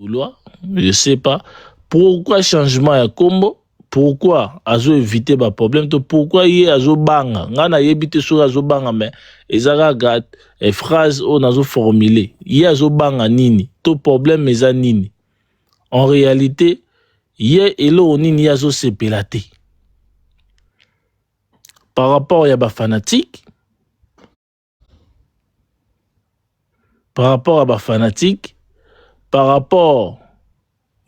je sais pas. Pourquoi changement ya combo? Pourquoi azo éviter ba problème? Pourquoi yé azo banga? Ngana yébite sur azo banga mais ezaka gat et phrase on azo formuler. Yé azo banga nini? To problème eza nini? En réalité, yé elo nini azo sepelate. Par rapport à ba fanatique, par rapport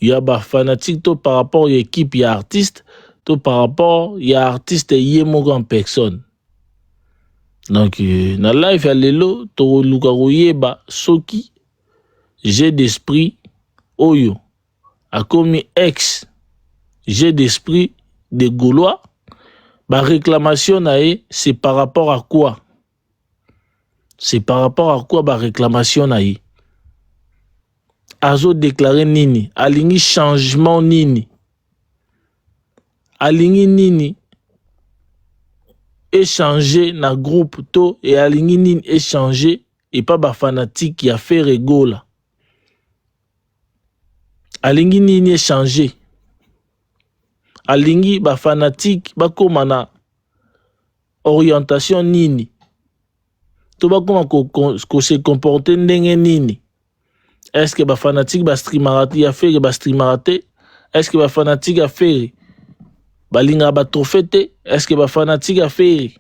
ya ba fanatique to par rapport à équipe ya artiste to par rapport ya artiste yé moko en personne. Donc na live ya lelo to luka koyeba soki j'ai d'esprit oyo a commis ex j'ai d'esprit de Gaulois. Ba réclamation nae c'est par rapport à quoi? C'est par rapport à quoi ba réclamation nae? Azo déclaré nini? Alingi changement nini? Alingi nini? Échanger na groupe to et alingi nini échanger et pas ba fanatique qui a fait rigola. Alingi nini échanger? Alingi ba fanatique ba komana orientation nini? To ba koma ko se comporter ndenge nini? Est-ce que ba fanatique ba streamerate ya faire ba streamerate? Est-ce que ba fanatique a faire ba linga ba trophée? Est-ce que ba fanatique a faire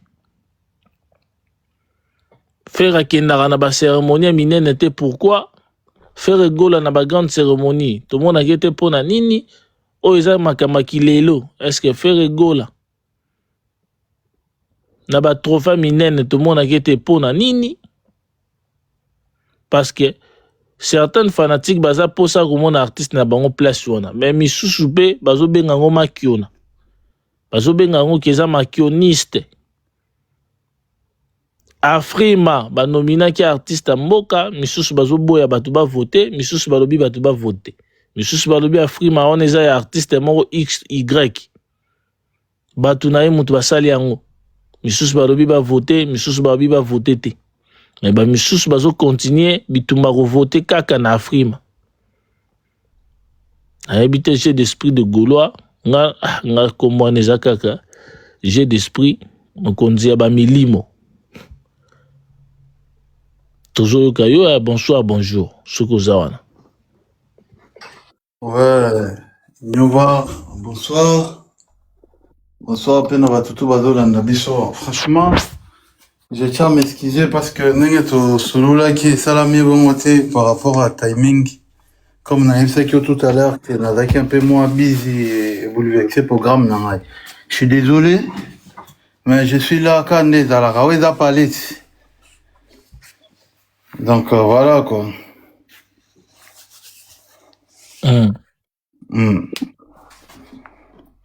a kendara na ba cérémonie minene te? Pourquoi faire gola na ba grande cérémonie? Tout le monde a été pour na nini? O eza makamaki lelo. Est-ce que faire gola na ba trophée minene tout le monde a été pour na nini? Parce que certains fanatiques baza posa comme artiste na bango place wana. Mais misusu pe bazo benga ngo makiona. Bazo benga ngo keza makioniste. Afrima ba nomina ki artiste mboka, misusu bazo boya batu ba voter, misusu balobi batu ba voter. Misusu balobi Afrima on eza ya artiste moko X Y. Batu na ye mutu basali yango. Misusu balobi ba voter, misusu balobi ba voter te. Mais ba misusu bazo continuer bitumba ko voter kaka na Afrima. Habité j'ai d'esprit de Gaulois, nga kombo neza kaka. J'ai d'esprit mokonzi ba milimo. Toujours kayo bonsoir bonjour. Soko zawana. Ouais, Nova, bonsoir. Bonsoir, Pena Batutu Badolanda Biso. Franchement, je tiens à m'excuser parce que Nengeto Solula qui est salamé bon par rapport à timing. Comme on a dit tout à l'heure, que Nazaki un peu moins busy et voulu avec ces programmes. Je suis désolé, mais je suis là quand on est à la Raweda Palais. Donc voilà quoi.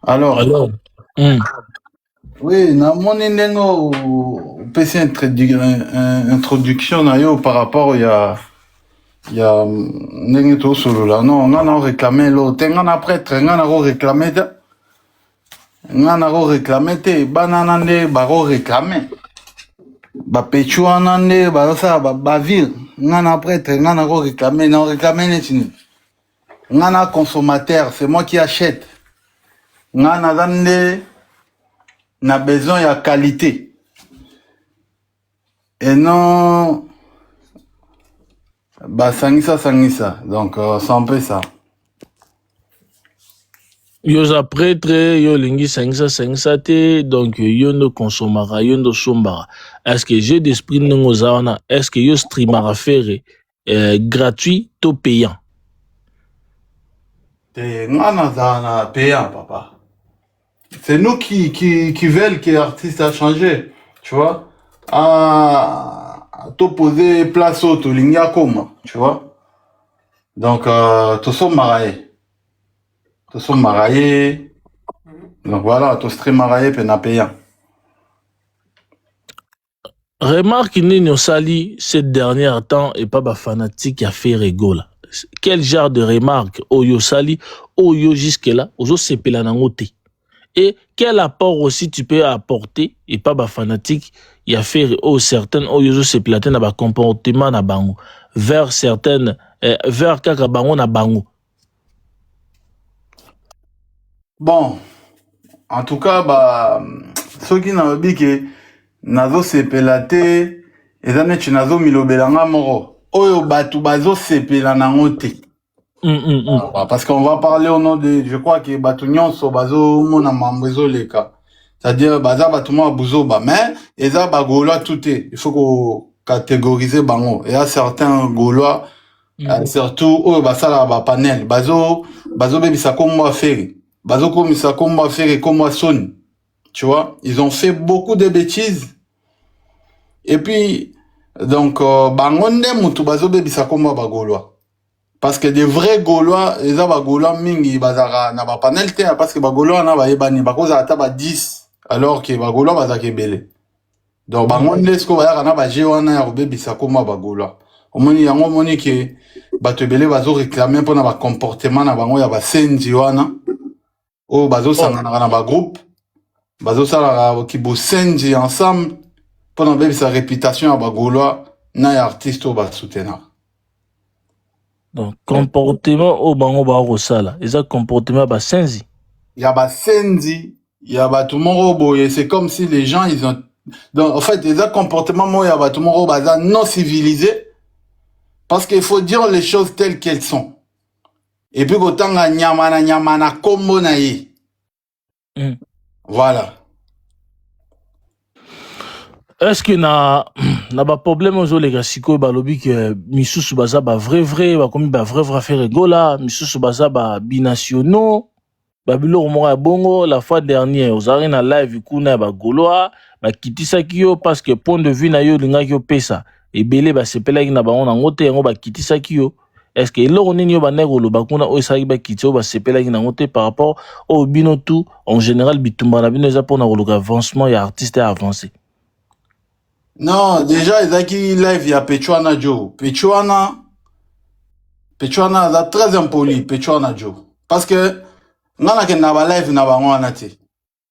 Alors. Oui, na mon nengo PC introduction na yo par rapport il y a nengo to solo là. Non, on a réclamé l'autre. On a prêtre, on a réclamé. On a réclamé te banana ne baro réclamé. Ba pechua nande ba ça ba ville. On a prêtre, on a réclamé, non réclamé ne tini. On a consommateur, c'est moi qui achète. On a dande n'a besoin de qualité. Et non, bah sangisa. Donc c'est un peu ça. Yo za prêtre yo lingi sangisa te donc yo no consommera yo no sombara. Est-ce que j'ai d'esprit ngo zawana? Est-ce que yo streamera faire gratuit to payant? Te ngana zana payant papa. C'est nous qui veulent que l'artiste a changé, tu vois, à t'opposer place au Tolinga comme, tu vois. Donc, tous sommes mariés. Donc voilà, tous très mariés, pena payant. Remarque Nino Sali, cette dernière temps, et pas fanatique qui a fait rigola. Quel genre de remarque, Oyo Sali, Oyo jusque-là, Ozo Sepelanangote. Et quel apport aussi tu peux apporter et pas fanatique il y a fait certaines oyo se plater na comportement na bango vers certaines vers kaka bango na bango Bon, en tout cas, bah, ceux qui n'ont dit que nazo sepela te, eza neti nazo milobelanga moro. Oyo batu bazo sepela nango te. Bah, parce qu'on va parler au nom de, je crois que batu nyonso bazo mona mambo ezoleka. C'est-à-dire, baza batu mo buzoba, mais eza ba Gaulois tout est. Il faut qu'on catégoriser bango. Il y a certains Gaulois, surtout oyo basala ba panel, bazo bebisa kombo affaire. Bazo komisa kombo affaire kombo soni. Tu vois, ils ont fait beaucoup de bêtises. Et puis, donc, bangonde mutu bazo bebisa kombo ba Gaulois. Parce que des vrais Gaulois, les Gaulois mingi bazara na ba panel te parce que ba Gaulois na ba yebani ba koza ata ba 10 alors que ba Gaulois bazake belé. Donc bangonde esko ba na ba jewana ya bebisa kombo ba Gaulois. Omoni yango moni ke bato belé bazo réclamer pour na ba comportement na bango ya ba senzi wana. O bazo sangana na ba groupe. Bazo sala ki bo senzi ensemble pour na bebisa réputation ya ba Gaulois na ya artiste o ba soutenir. Donc, comportement au bango ba rosala. Eza comportement ba senzi. Il y a ba senzi, il y a ba tout moro boye. C'est comme si les gens, ils ont... Donc, en fait, les comportements, moi, il y a ba tout moro baza non civilisés. Parce qu'il faut dire les choses telles qu'elles sont. Et puis, autant nyamana kombo na ye. Voilà. Est-ce que na ba problème aux les siko ba lobi que misusu baza ba vrai ba komi ba vrai faire rigola misusu baza ba binationaux ba bilo mo ya bongo la fois dernière aux arena live kuna ba Gaulois ba kitisa kiyo parce que point de vue na yo linga kyo pesa et belé ba sepela ki na ba on ngote yango ba kitisa kiyo. Est-ce que lo nini yo ba negolo ba kuna o sa ba kitio ba sepela ki na ngote par rapport au bino tout en général bitumba na bino za pour na le avancement ya artiste avancé. Non, déjà, ils ont qui live, il y a Pechuana Joe. Pechuana est très impoli, Pechuana Joe. Parce que, ngana ken na ba live na ba ngwana te.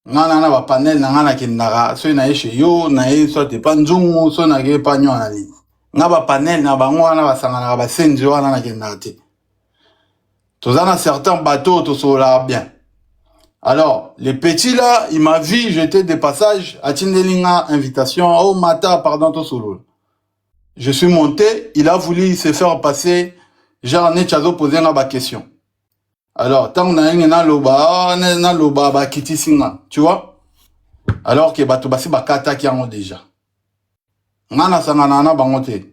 Ngana na ba panel na ngana ken na so na chez yo, na ye so te panzungu, so na ge panyo na li. Nga ba panel na ba ngwana ba sangana ba senjo wana na ken na te. Tozana certains bateaux, to so la bien. Alors, les petits là, il m'a vu jeter des passages à Tindelinga, invitation, oh Mata, pardon, tout solo. Je suis monté, il a voulu se faire passer, genre, Nechazo posé la question. Alors, tant qu'on a un loba, ba kiti singa, tu vois? Alors que bato basi ba kata ki ango déjà. Ngana sangana bangote.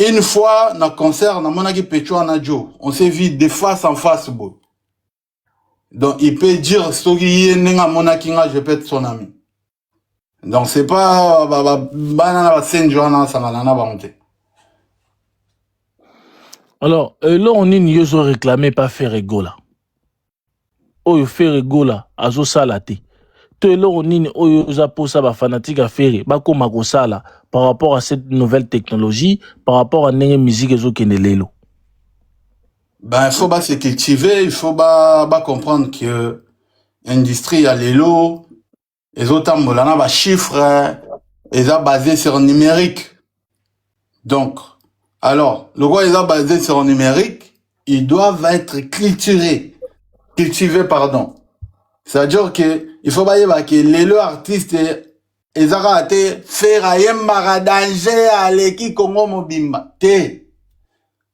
Une fois, na concert, na monaki Pechuana Joe, on s'est vu de face en face, beau. Donc, il peut dire, je peux être son ami. Donc, c'est pas, alors, là, on est nous réclamé pas faire rigola. Oyo faire rigola, azo salate. Tout là, on est oyo posa ba fanatique à faire, ba koma ko sala par rapport à cette nouvelle technologie, par rapport à nenge musique ezo kenelelo. Ben, il faut pas se cultiver, il faut pas comprendre que l'industrie a les lots, les autres molana ba chiffres, ils ont basé sur le numérique. Donc, alors, le roi ils ont basé sur le numérique, ils doivent être cultivés, pardon. C'est-à-dire que il faut pas dire que les lots artistes ils ont été faire un danger à l'équipe Congo Mobimba.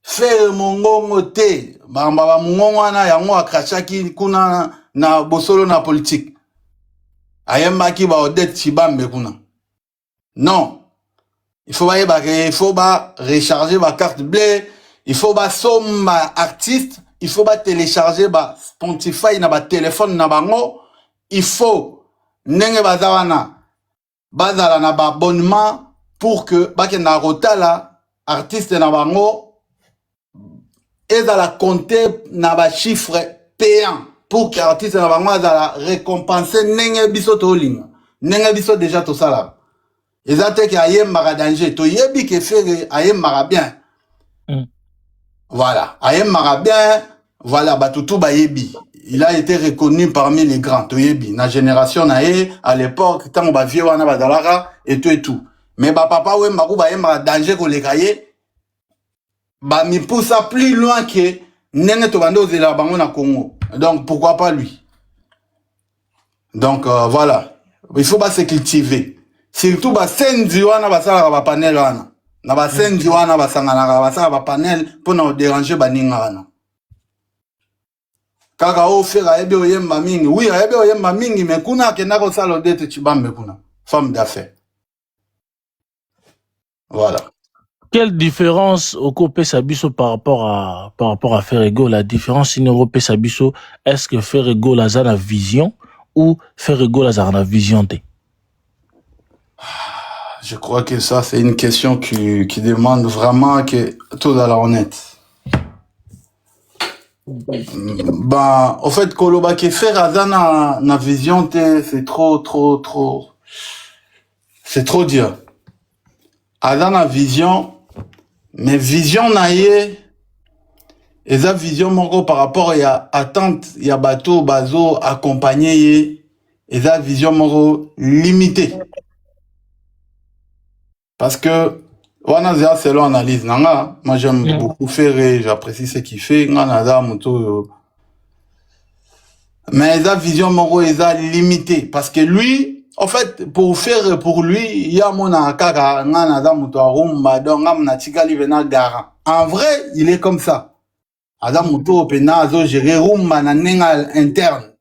Faire mongongo te bamba mongongo wana yango akachaki kuna na bosolo na politique ayembaki ba Odette Chibambe kuna. Non, il faut pas recharger ma carte bleue, il faut pas somma artiste, il faut pas télécharger ba Spotify na ba téléphone na bango, il faut nenge bazawana bazala na ba abonnement pour que ba na rotala artiste na bango et dans la compter na ba chiffre payant pour que l'artiste na bango za récompenser nenge biso to linga nenge biso déjà to sala ezate ki ayembaka danger to yebi ke faire ayembaka bien voilà ayembaka bien voilà batutu ba yebi il a été reconnu parmi les grands to yebi na génération na ye à l'époque tant ba vieux wana bazalaka et tout mais ba papa we maku ba yembaka danger ko lekaye bah, mi poussa plus loin que Nene Tobando Zela Bango na Congo. Donc, pourquoi pas lui? Donc voilà, il faut pas se cultiver. Surtout ba senzi wana basala ba panel wana. Na ba senzi wana basangana basala ba panel pour ne déranger baninga wana. Kaka o fera ebe oyemba mingi. Oui, ebe oyemba mingi mais kuna kenda ko sala dete chibambe kuna. Femme d'affaires. Voilà. Quelle différence au Kopé Sabiso par rapport à Ferrego? La différence in Europé Sabiso, est-ce que Ferrego la a vision ou Ferrego la a vision te? Je crois que ça, c'est une question qui demande vraiment que tout dans la honnête. Ben, au fait, Koloba qui fait Razana na vision te, c'est trop. C'est trop dur. Azana vision, mais vision naie, et ça vision moko par rapport à attente, il y a bateau, bazo, accompagné, et ça vision moko limitée. Parce que, wana selon analyse, nanga, moi j'aime beaucoup Ferré, j'apprécie ce qu'il fait, nana muto. Mais sa vision moko est limitée, parce que lui, en fait, pour faire pour lui, il y a mon akaka, nana muto arumba, donc ngamna tikali vena gara. En vrai, il est comme ça. Adam muto pena zo gérer rumba na nenga interne.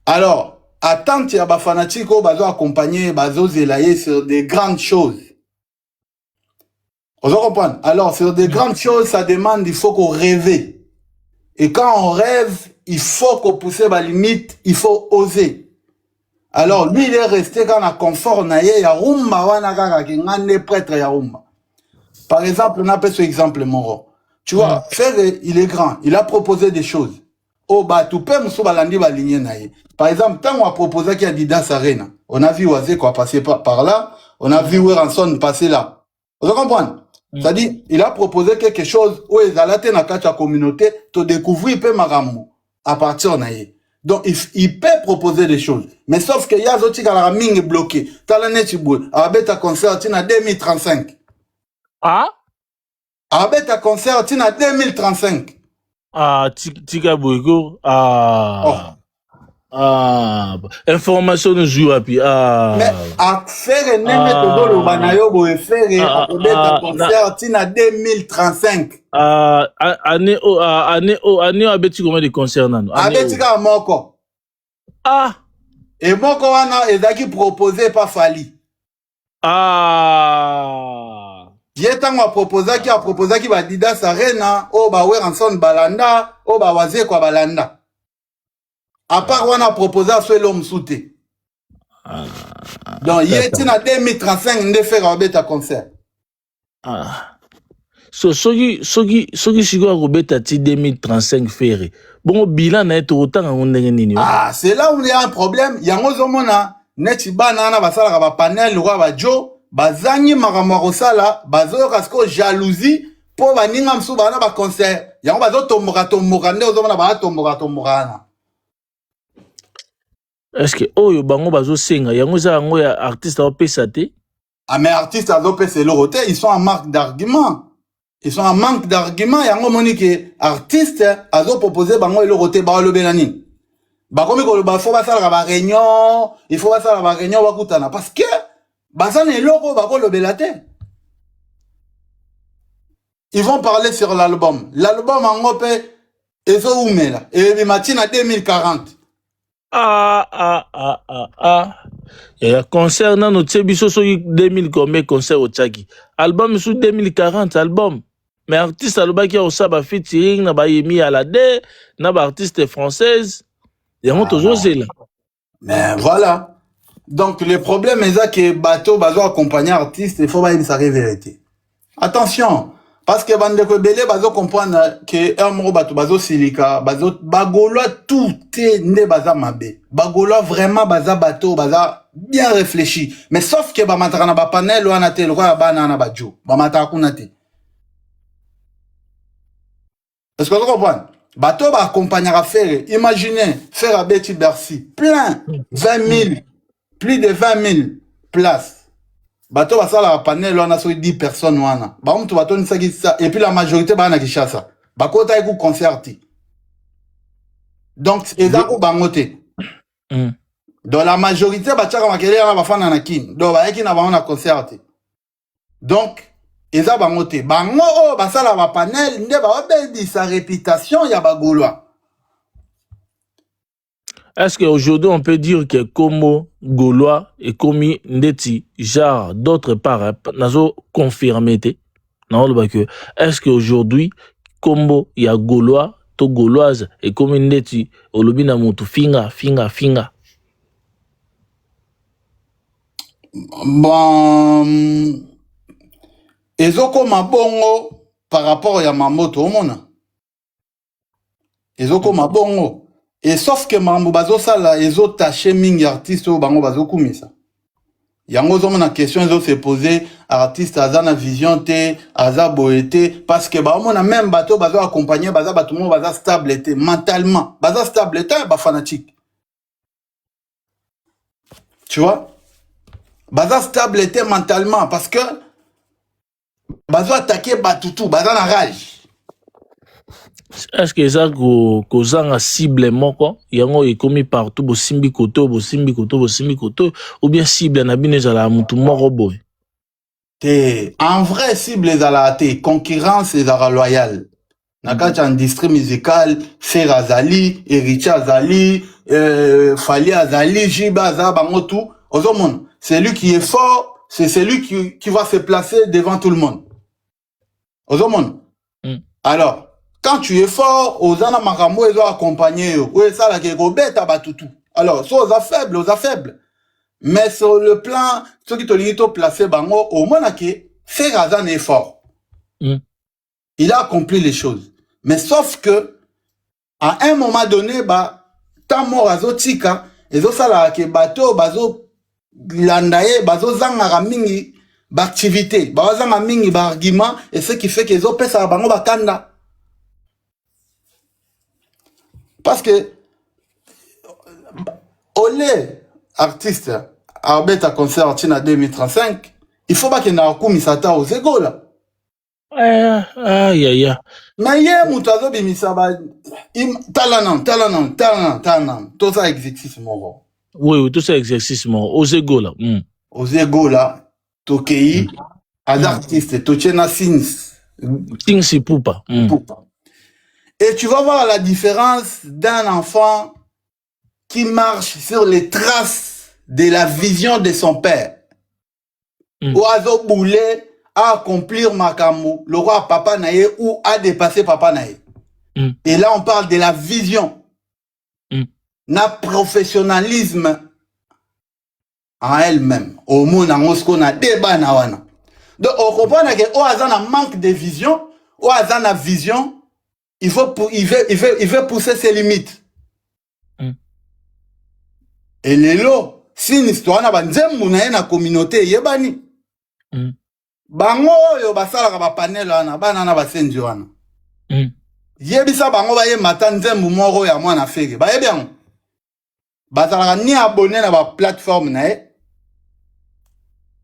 Alors, attente ya ba fanatiko bazo accompagner bazo zelaye sur des grandes choses. Vous comprenez? Alors, sur des grandes choses, ça demande, il faut qu'on rêve. Et quand on rêve, il faut qu'on pousse la limite, il faut oser. Alors, lui, il est resté quand on a confort, na ye ya rumba wana kaka ki ngane prêtre ya rumba. Par exemple, on appelle ce exemple Moro. Tu vois, Ferré, il est grand, il a proposé des choses. Oh, bah, tu peux me balandi baligné na ye. Par exemple, tant on a proposé qu'il y a Didas Arena, on a vu Oazé quoi passer par là, on a vu Weranson passer là. Vous comprenez? C'est-à-dire, il a proposé quelque chose où ils allaient dans la communauté, te découvrir peu maramou à partir de là. Donc, il peut proposer des choses. Mais sauf que y a d'autres qui ont ming bloqué. T'as la netibou, à concert, tu 2035. Ah? À concert, tu 2035. Ah, Tika Boygo. Ah. Oh. Ah, information ne joue à puis mais à faire neme to do banayo bo faire à peut-être concert tina 2035 année abeti combien de concerts nano abeti ka moko et moko wana ezaki proposé par Fali Yetango a proposé ki ba Didas Arena o ba Weranson balanda o ba Waze kwa balanda. À part on a proposé à ce l'homme souté. Donc, il y a 2035, on a fait un concert. So, sogi, sigo Robeta ti 2035 ferré. Bon, bilan n'est autant en nini. C'est là où il y a un problème. Il y a un zomona, netiba nana basala ba panel, roi ba jo, bazangi maramaro sala, bazo rasko jalousie, pour baninga msu bana ba concert. Il y a un bazo tombora ne ozomona ba tombora. Est-ce que oyo bango bazo senga yango za yango ya artiste au pesate? Ah mais artiste à l'OP c'est l'oroté, ils sont en manque d'arguments. Ils sont en manque d'arguments yango monique artiste a zo proposé bango l'oroté ba le benani. Ba comme ko ba faut ba sala ba réunion, il faut ba sala ba réunion ba kutana parce que ba ça ne loko ba ko le belate. Ils vont parler sur l'album. L'album en OP ezo umela et matina 2040. Concernant notre biso so 2000 combien concert au Tchaki. Album sous 2040 album. Mais artiste aloba qui a aussi ba featuring na ba yemi à la D, na ba artiste française. Et on toujours c'est là. Mais voilà. Donc le problème est que bateau bazo accompagner artiste, il faut pas ça vérité. Attention. Parce que bandeko belé bazo comprendre que un mot bato bazo silika bazo bagoloa tout est né baza mabe bagoloa vraiment baza bateau baza bien réfléchi mais sauf que ba mataka na ba panel wana te le roi bana na bajo ba mataka kuna te est-ce que vous comprenez bateau ba accompagner à faire imaginez faire à Betty Bercy plein 20 000 plus de 20 000 places. Bato basala la panel on a sur 10 personnes wana. Ba mtu bato ni ça et puis la majorité ba na Kishasa. Ba kota eku concerti. Donc ezako bangote. Dans la majorité, bachaka makele ya bafana na kin. Donc bayaki na bango na concert. Donc eza bango te. Bango o basala ba panel nde ba obebi sa réputation ya bagolwa. Est-ce qu'aujourd'hui on peut dire que Kombo Gaulois et Komi Ndeti, genre d'autre part, nazo confirmé te? Non, que est-ce qu'aujourd'hui Kombo ya Gaulois, to Gauloise et Komi Ndeti, olobi na mutu finga. Bon, ezoko mabongo par rapport ya mamoto omona. Ezoko mabongo. Et sauf que mambo bazo sala ezo taché mingi artiste o bango bazo kumisa. Yango zomo na question ezo se poser artiste azana vision te, aza boete parce que ba omona même bato bazo accompagner baza bato mo baza stable te mentalement, baza stable te ba fanatique. Tu vois? Baza stable te mentalement parce que bazo attaquer batutu, baza na rage. Est-ce que ça kozanga cible moko yango ekomi partout bosimbi koto ou bien cible na bino ezala mutu moko boy? En vrai cible ezala te concurrence ezala loyale. Nakati industrie musicale, Fer Azali, Ericha Azali, Fali Azali, Jiba Azali, bango tout. Ozomon, c'est lui qui est fort, c'est celui qui va se placer devant tout le monde. Ozomon. Alors, quand tu es fort, Ozana Makambo ils ont accompagné. Oui, ça la keko beta batutu. Alors, so osa faible. Mais sur le plan, ceux qui te disent placé bango, au moins que Fer Azali est fort. Il a accompli les choses. Mais sauf que, à un moment donné, tant mort azo tika, ezo sala ke bato, bazo landaye, bazo zanga mingi, activité, bazo zanga mingi, argument, et ce qui fait que ezo pesa bango bakanda. Parce que, olé, artiste, arbet à concert en 2035, il faut pas qu'il y ait un coup misata aux égaux là. Aïe. Mais hier, moutazo bimisaba, talanam, tout ça exercice mon. Oui, tout ça exercice mon, aux égaux là. Aux égaux là, tokei, as artistes, tochena sins. Sins poupa. Et tu vas voir la différence d'un enfant qui marche sur les traces de la vision de son père. Oiseau boulet, à accomplir Makamou, le roi Papa Naye ou à dépasser Papa Naye. Et là, on parle de la vision. Na professionnalisme en elle-même. Au monde, on a débat na wana. Donc, on comprend que Oazana manque de vision, Oazana vision, il veut pousser ses limites. Et les lots, si une histoire na banzem mounaye na communauté, yebani. Bango yo basala ba panel wana bana na basenzi wana yebisa bango baye matanzembu moko ya mwana fege baye bien basala ni abonné na ba plateforme na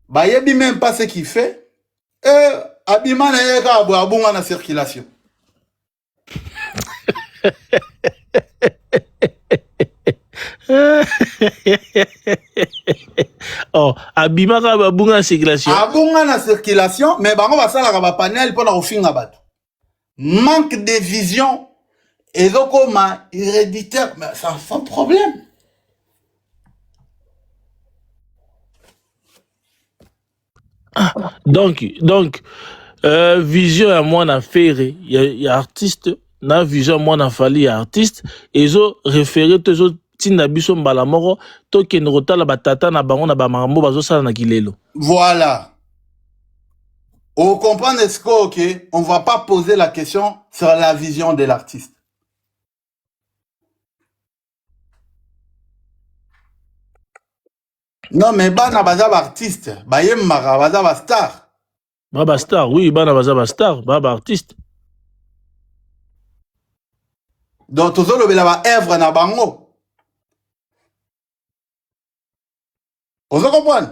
bayebi même pas ce qu'il fait et abima na ye ka abunga na circulation. Oh, abima ka babunga na circulation. Abunga na circulation, mais bango basala ba panel pour la ofinga bato. Manque de vision et donc héréditaire, mais ça fait un problème. Donc vision à moi na faire, il y a artiste, na vision moi na fali artiste, et zo référé toujours tinda biso mbala moko to ken rotala batata na bango na ba makambo bazo sala na kilelo. Voilà. On comprend est-ce que on va pas poser la question sur la vision de l'artiste. Non mais bana bazaba artiste, bayem mara bazaba star. Baba star, oui, bana bazaba star, baba artiste. Donc tout ça le ba œuvre na bango. On se comprend?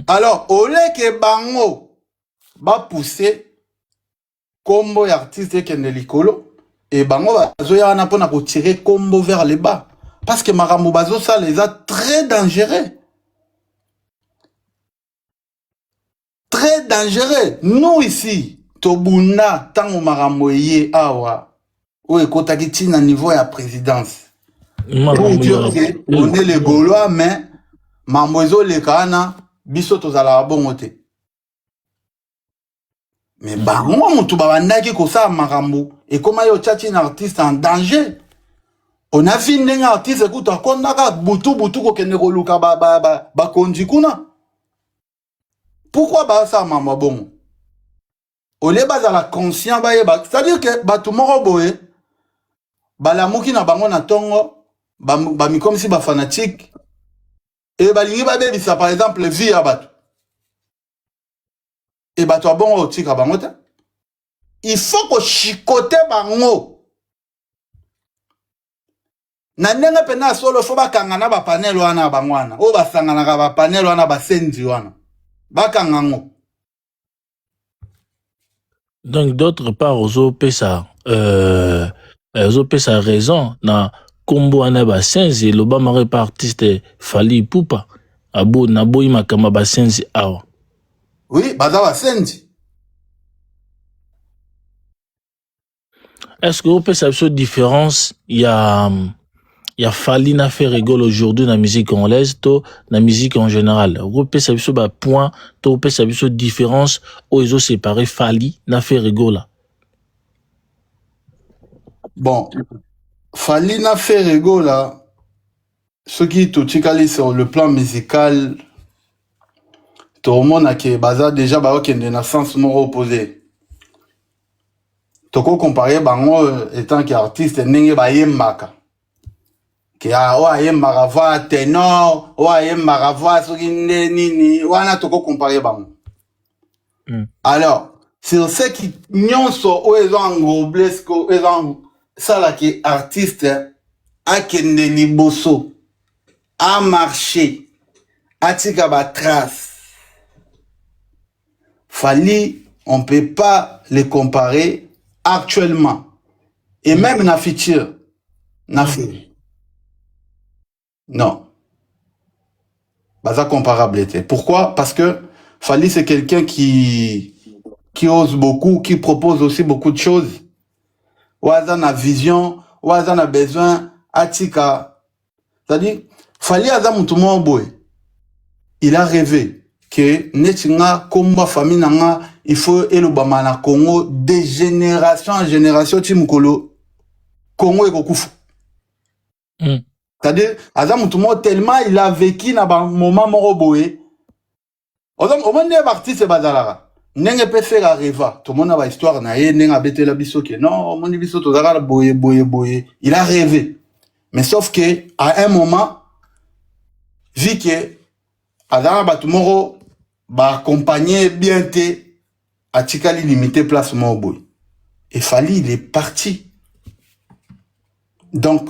Alors, au lieu que bango va pousser combo artiste qui est likolo et bango va zoya na pona ko tirer combo vers le bas Parce que makambo bazo ça les a très dangereux. Très dangereux. Nous ici, Tobuna, tango makambo yé awa, ou ekotaki tina niveau ya présidence. On est les Gaulois, mais mambozo le kana, biso tozala bongote. Mais bango mutu babandaki kosa makambo, et comment yo tchatchi un artiste en danger. On a vu un artiste écoute kondaka butu ko kende ko luka ba konji kuna. Pourquoi ba ça mama bon? On les base à la conscience ba yeba, c'est-à-dire que ba tout moko boye ba la muki na bango na tongo ba mi comme si ba fanatique et ba lingi ba bebi ça par exemple vie à bat. Et ba to bon o tika bango ta. Il faut que chicoter bango. Na ndenge pena solo fo bakangana ba panel wana bangwana o basangana ka ba panel wana basenzi wana bakangango. Donc d'autre part ozo pesa raison na kombo ana ba senzi loba mare pa artiste Fally Ipupa abo na boyi makama ba senzi awa. Oui, baza ba senzi. Est-ce que vous pensez à cette différence? Il y a Fally na fait rigole aujourd'hui dans la musique congolaise, dans la musique en général. Vous pensez à ce point, vous pensez à cette différence où ils ont séparé Fally na fait rigole. Bon, Fally na fait rigole, ce qui tout sur le plan musical, tout le monde a qui baza déjà ba ok de naissance moro opposé. Toko comparer bango étant qu'artiste ndenge ba yembaka. Ki a wa yembaka va ténor, wa yembaka va soki nini, wana toko comparer bango. Alors, sur ce qui nyonso o ezo englobé ce que ezo sala ki artiste a kende liboso a marché a tika ba trace. Fally, on peut pas les comparer actuellement et même dans le futur. Non. Baza comparable était. Pourquoi? Parce que Fally c'est quelqu'un qui ose beaucoup, qui propose aussi beaucoup de choses. Ouazan a vision, Ouazan a besoin, atika. C'est-à-dire, Fally a mutumo boy. Il a rêvé que netinga komba famille nanga il faut elobama na Congo de génération en génération timukolo Congo ekokufu. C'est-à-dire azamutumo tellement il a vécu na ba moment moko boye. Au moins des artistes bazalara. Nenge peut faire rêva. Tout le monde a ba histoire na ye nenga betela biso ke non, mon biso to zakala boye. Il a rêvé. Mais sauf que à un moment vu que azara batumoro ba accompagner bien te atikali limité place moboy. Et Fally il est parti. Donc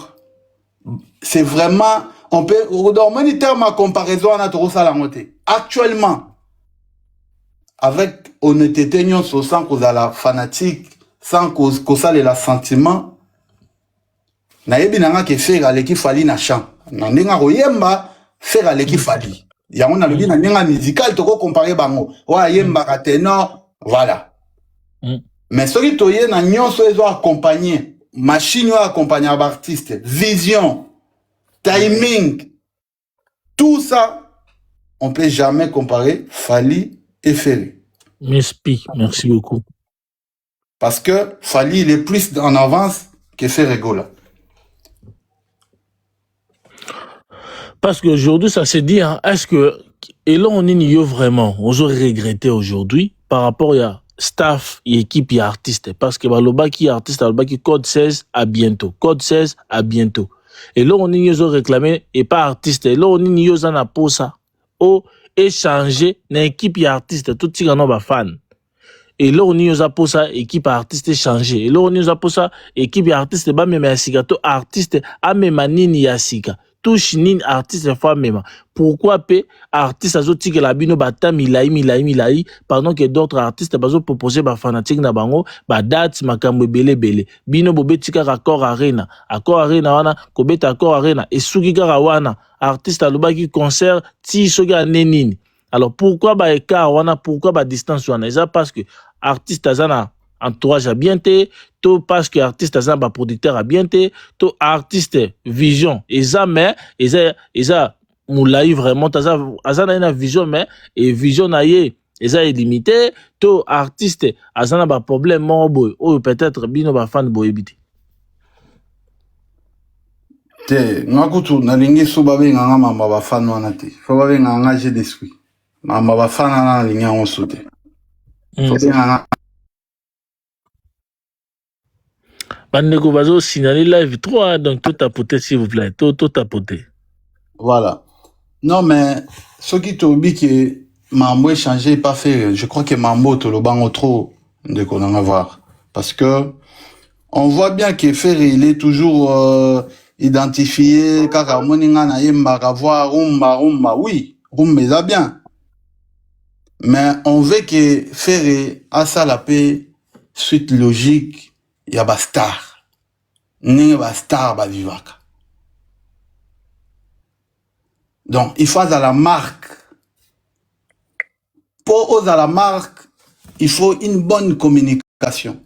c'est vraiment on peut redormir terme à comparaison à notre salangoté. Actuellement avec honnêteté nyonso sans cause à la fanatique, sans cause ça les la sentiment na yebi nanga ke faire l'équipe Fally na chant. Na ndenga koyemba faire l'équipe Fally. Il y a un na musical to comparer bango wa yemba ka ténor voilà. Mais ce qui toye na nyonso ezo accompagner machine wa accompagner artiste vision timing tout ça on peut jamais comparer Fally et Ferry. Merci beaucoup. Parce que Fally il est plus en avance que Ferry Gola. Parce qu'aujourd'hui, ça se dit, hein, est-ce que, et là, on est vraiment, on aurait regretté aujourd'hui par rapport à staff, et équipe et artiste. Parce que, le baki artiste, le baki code 16 à bientôt. Code 16 à bientôt. Et là, on est réclamé, et pas artiste. Et là, on est en pour ça. Ou échanger, l'équipe et artiste, tout ce qui est fan. Et là, on est pour ça, équipe artiste changer. Et là, on est pour ça, équipe et artiste, même artiste, à même manini yasika. touche nini artiste fois même. Pourquoi pe artiste azoti que la bino bata milai pendant que d'autres artistes bazo proposer ba fanatique na bango ba date makambo bele bino bobetika accord arena wana kobeta accord arena esuki kaka wana artiste alobaki concert ti soki anenini. Alors pourquoi ba écart wana, pourquoi ba distance wana? Ça parce que artiste azana entourage a bien té, tout parce que artiste azana ba producteur a bien té, tout artiste vision eza mais eza moulai vraiment azana une vision mais et vision na ye eza illimité, tout artiste azana ba problème mon boy ou peut-être bino ba fan boy biti. Te ngakutu nalingi suba be nganga mama ba fan wana te. Fo ba be nganga j'ai d'esprit. Mama ba fan na lingi on sauter. Fo be nganga Bandeko bazo signaler live 3 donc tout tapoter s'il vous plaît, tout tapoter. Voilà. Non mais ce qui t'oublie que Mambo échangé pas fait, je crois que Mambo te le bango trop de qu'on en va voir parce que on voit bien que Ferry il est toujours identifié kaka moninga na yemba voir rumba oui, rumba ça bien. Mais on veut que Ferry a ça la paix suite logique, il y a ba star. Ninga ba star ba vivaka. Donc, il faut à la marque. Pour à la marque, il faut une bonne communication.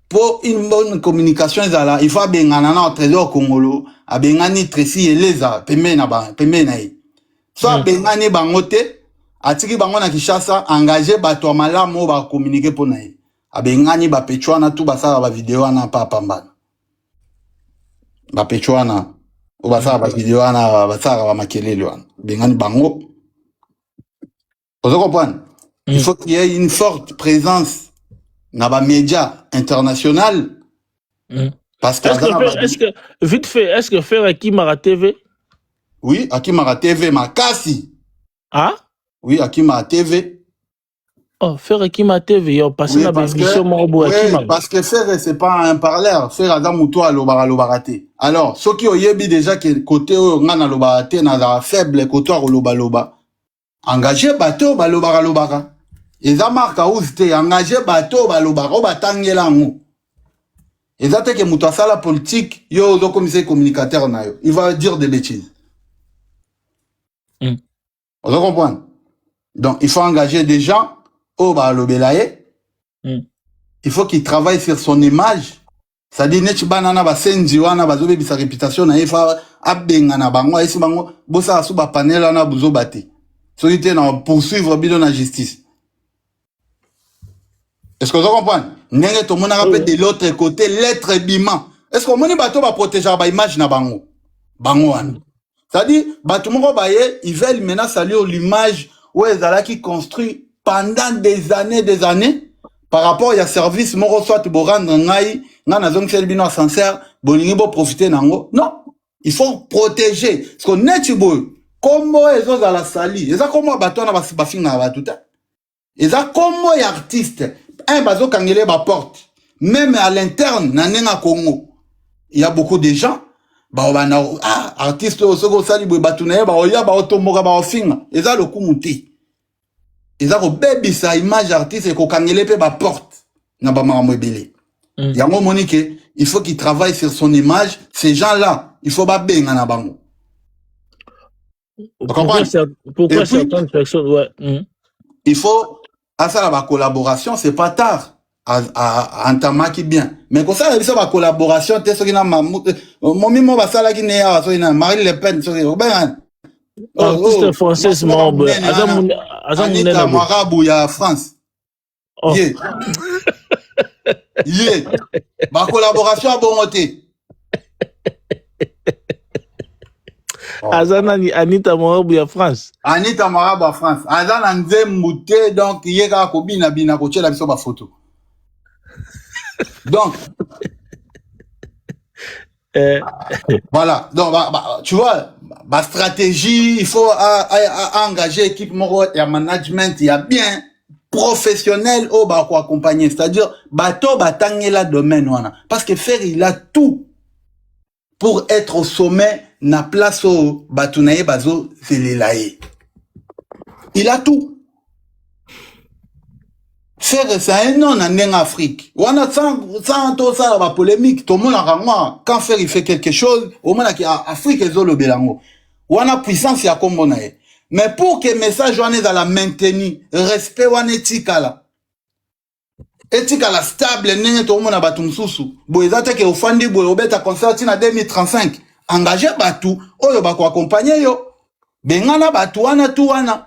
Pour une bonne communication, il faut bien un trésor congolo, à bien Tracy et les a, pemena. Soit bien bangote, à tiki bangona kishasa, engagé bato malamo ba communiquer pour naï. À bien ba pechuana tout basa ba vidéo na pa pambana. Ba pechuana. Ou basa ba vidéo na basa ba makelele wana. Bengani bango. Vous comprenez? Il faut qu'il y ait une forte présence dans les médias internationaux. Parce que est-ce que vite fait, est-ce que faire Akimara TV? Oui, Akimara TV, Makasi. Ah? Oui, Akimara TV. Oh, faire Akimara TV, yo passer la émission Morbo Akimara. Parce que faire c'est pas un parleur, faire Adam ou toi lobarate. Alors, ceux qui ont yebi déjà que côté ngana lobarate na faible côté loba. Engagé bateau balobara. Et ça marque à ouzte engagé bateau balobara batangela ngo. Et ça que mutasa la politique yo do commissaire communicateur na yo. Il va dire des bêtises. Vous comprenez? Donc il faut engager des gens au balobelaye. Il faut qu'il travaille sur son image. Ça dit net banana ba senji wana bazobe bisa réputation na ifa abenga na bango esi bango bosa su ba panel na buzo bate. Solité na poursuivre bidon la justice. Est-ce que vous comprenez? N'est-ce que mon rappelle de l'autre côté l'être bima. Est-ce que mon bateau va protéger ba image na bango? Bango wan. C'est-à-dire bateau mon baye, ils veulent maintenant saluer l'image où ils allaient qui construit pendant des années par rapport à service mon soit bo rendre ngai na zone celle bino sincère bolingi bo profiter nango. Non, il faut protéger. Parce que net boy comment ils ont à la sali. Ils ont comment bateau na ba finga ba tout ça. Ils ont comment y artiste un bazo kangele ba porte même à l'interne na nenga Congo. Il y a beaucoup de gens ba bana artiste au second sali boy batou na ba oya ba otomoka ba finga. Ils ont le coup muté. Ils ont baby sa image artiste et ko kangele pe ba porte na ba makambo ebele. Yango monique, il faut qu'il travaille sur son image. Ces gens-là, il faut pas benga na bango. Pourquoi certaines personnes, ouais. Il faut, à ça, la collaboration, c'est pas tard. À entamer qui bien. Mais comme ça, la collaboration, t'es ce qui n'a mon mimo va ça là qui n'est pas, Marine Le Pen, artiste français, membre. Anita Marabout, il y a France. Yeah. Yeah. Ma collaboration a bon côté. Azana Anita Marabout ya France. Anita Marabout à France. Azana nze mouté donc yeka ko bina ko tshela biso ba photo. Donc voilà. Donc tu vois, ma stratégie, il faut engager équipe moro et management, il y a bien professionnel au ba ko accompagner, c'est-à-dire bato batangela domaine wana parce que faire il a tout pour être au sommet na place au bato na ye bazo zelela ye. Il a tout. Faire ça un non en Afrique. On a sans tout ça la polémique. Tout le monde a moi quand faire il fait quelque chose, au moins qui Afrique est zolo belango. On a puissance ya comme on a. Mais pour que message on est dans la maintenir, respect on éthique là. Éthique la stable nene tout le monde a batum susu. Bo ezate ke ofandi bo obeta concert na 2035. Engagé batu oyo ba ko accompagner yo. Bengana batu wana tu wana.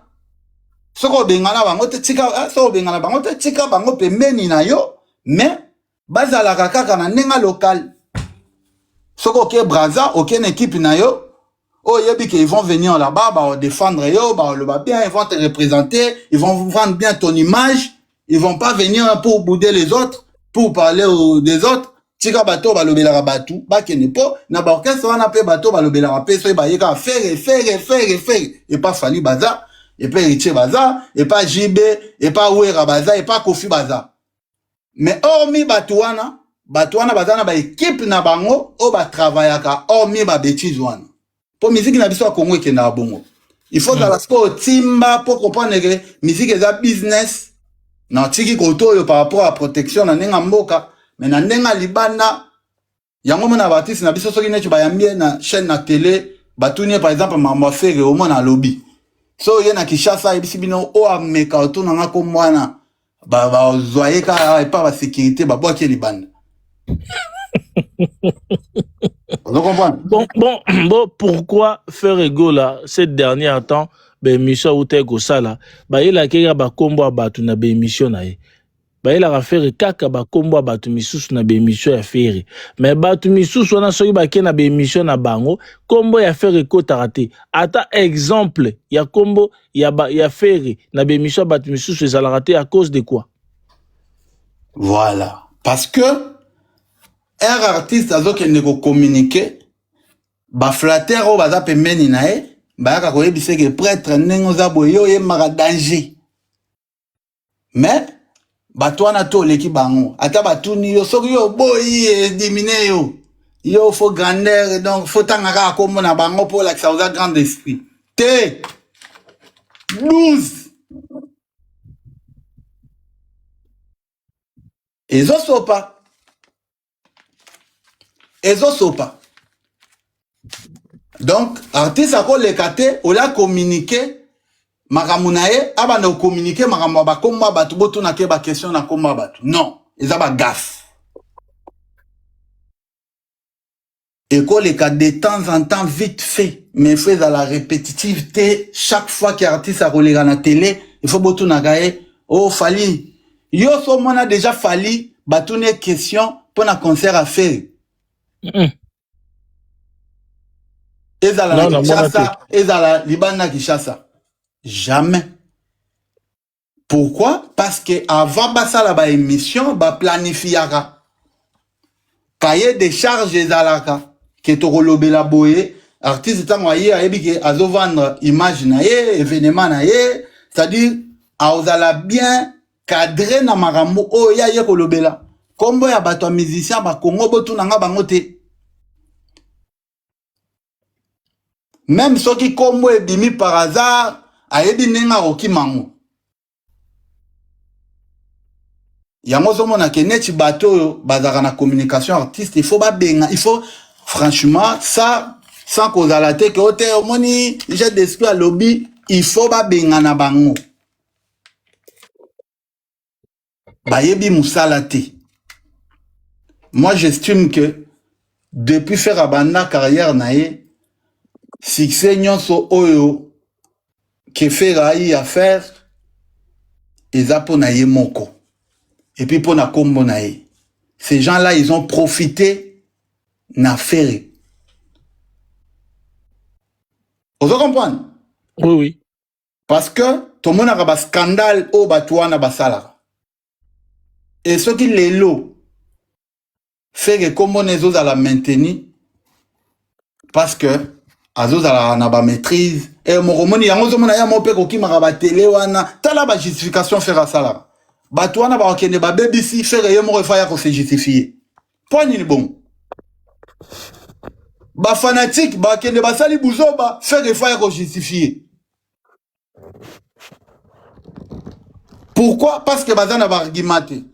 Soko bengana bango te tika soko bengana bango te tika bango pembeni na yo mais bazala kaka na nenga local soko ke Braza aucune équipe na yo oh yebi que ils vont venir là-bas ba défendre yo ba le bien ils vont te représenter ils vont vendre bien ton image ils vont pas venir pour bouder les autres pour parler des autres tika bato ba lobela batu ba kene po na ba orchestre wana pe bato ba lobela pe so ba yeka faire et pas Fally Baza et pas Richie Baza, et pas JB, et pas Ouera Baza, et pas Kofi Baza. Mais hormis Batouana Baza na ba équipe na bango, o ba travaillaka, hormis ba bêtise wana. Pour musique na biso Congo ke na bongo. Il faut dans la sport timba pour comprendre que musique est business. Na tiki koto yo par rapport à protection na nenga mboka, mais na nenga libanda yango mona artiste na biso soki netu ba yambie na chaîne na télé, batuni par exemple Mama Fere au mona lobby. So yena Kishasa ebisi bino o ameka otuna ngako mwana ba zoyeka et pas la sécurité ba boaki libanda. Vous comprenez? Bon, pourquoi faire ego là ces derniers temps ben mission ou te ko sala ba ila kega ba kombo abatu na be mission na ye. Ba ila ka faire kaka ba kombo abatu misusu na be mission ya faire. Mais batu misusu na soki ba ke na be mission na bango kombo ya faire ko tarate. Ata exemple ya kombo ya faire na be mission batu misusu ezala raté à cause de quoi? Voilà, parce que un artiste azo ke ne ko communiquer ba flatter o baza pembeni na ye ba ka ko yebise ke prêtre nengo za boyo ye mara danger. Mais batwana to leki bango ata batuni yo soki yo boyi dimine yo faut grandeur donc faut tangaka comme na bango pour la ça grand esprit te 12 ezo sopa donc artiste ako lekate o la communiquer Makamunaye, abana communiquer makamba ba komba batu boto na ke ba question na komba batu. Non, ils ba gaffe. Et quoi les cas de temps en temps vite fait, mais fait à la répétitivité chaque fois qu'un artiste a relé à la télé, il faut boto na gaé oh Fally. Yo so mona déjà Fally batu ne question pour un concert à faire. Ezala la Kishasa, ezala libana Kishasa. Jamais. Pourquoi? Parce que avant basa la ba émission, ba planifiera. Cahier des charges ezalaka. Que to rolobela boye, artiste tangoye a ebi ke azo vendre image na ye, événement na ye, c'est-à-dire a ozala bien cadré na marambo o ya ye kolobela. Kombo ya bato musicien ba Congo botu nanga bango te. Même ceux qui kombo ebimi par hasard ayebi nenga roki mango. Yango somo na keneti bato bazaka na communication artiste, il faut ba benga, il faut franchement ça sans cause à la tête que ote omoni j'ai d'esprit à lobby, il faut ba benga na bango. Ba yebi musala te. Moi j'estime que depuis faire abanda carrière nae succès nyonso oyo que faire à faire eza po na ye moko et puis po na kombo na ye. Ces gens-là ils ont profité na faire. Vous comprenez? Oui. Parce que tout le monde a un scandale au batouana basala. Et ce qui les lots fait que comme on est à la maintenir parce que Azos à la maîtrise et mon romani yango zo mona ya mope ko kimaka ba télé wana tala ba justification faire ça batouana ba okende ba BBC faire ye mo refa ya ko se justifier point ni bon ba fanatique ba kende basali buzoba faire effort pour justifier. Pourquoi? Parce que bazana ba argumenté.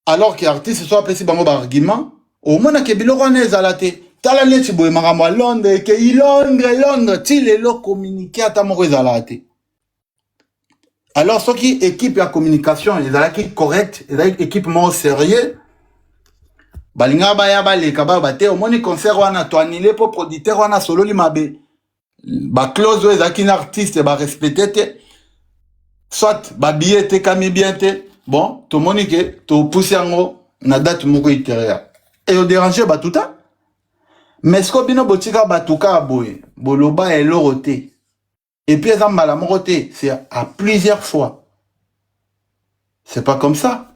Alors que artiste soit appelé bango ba argument, au moins que biloko na ezalate. Tala neti boye makambo à Londres que Londres ti lelo communiquer ata moko ezalate. Alors ce qui équipe la communication, ezalaki correct, ezalaki équipe mo sérieux. Balinga baya baleka bate au moins concert wana to annulé pour producteur wana solo li mabe. Ba clause ezalaki na artiste ba respecter te. Soit ba billet te kami bien te. Bon, to monique to pousser yango na date moko intérieure. Et au déranger ba tout ça. Mais ce que bino botika batuka boye, boloba et loroté. Et puis ça mala moroté, c'est à plusieurs fois. C'est pas comme ça.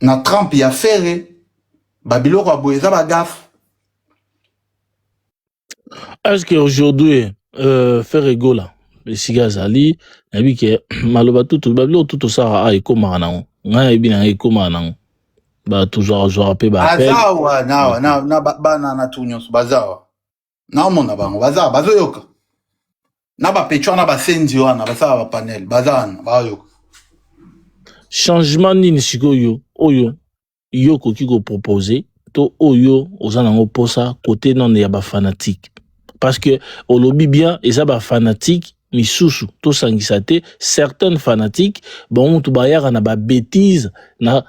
Na Trump y a ferré. Babilo a boye ça ba gaffe. Est-ce qu'aujourd'hui, faire ego là, le Sigazali, il dit que maloba tout, babilo tout ça a eko maranang. Nga ebi na eko maranang. Ba toujours pe ba appel. Bazawa na bana na tunyos bazawa. Na mona bango bazawa bazoyoka. Na ba pecho na ba senzi wana bazawa ba panel bazana ba yoka. Changement nini sikoyo oyo yo koki ko proposer to oyo ozana ngo posa côté non ya ba fanatique. Parce que au lobby bien eza ba fanatique misusu to sangisa te certaines fanatiques bon to bayara na ba bêtise na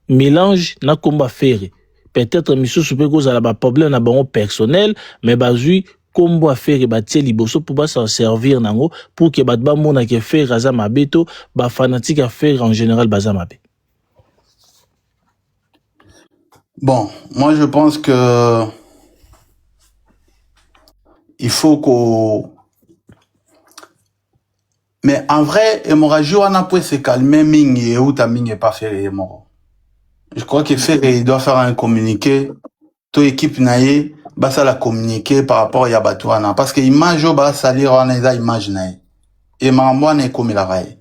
mélange na combat ferré. Peut-être misusu pe cause la ba problème na bon personnel mais bazui combo à faire ba tie liboso pour ba s'en servir nango pour que ba mona ke faire aza mabeto ba fanatique à faire en général baza mabe. Bon, moi je pense que il faut qu'on... Mais en vrai, hémorragie, on a pu se calmer, mingi, et où ta mingi pas faire hémorragie. Je crois que Ferré, il doit faire un communiqué. Toute équipe naïe, bah ça la communiquer par rapport à Yabatouana. Parce que image, bah salir, on est là, image naïe. Et maman est comme il a raillé.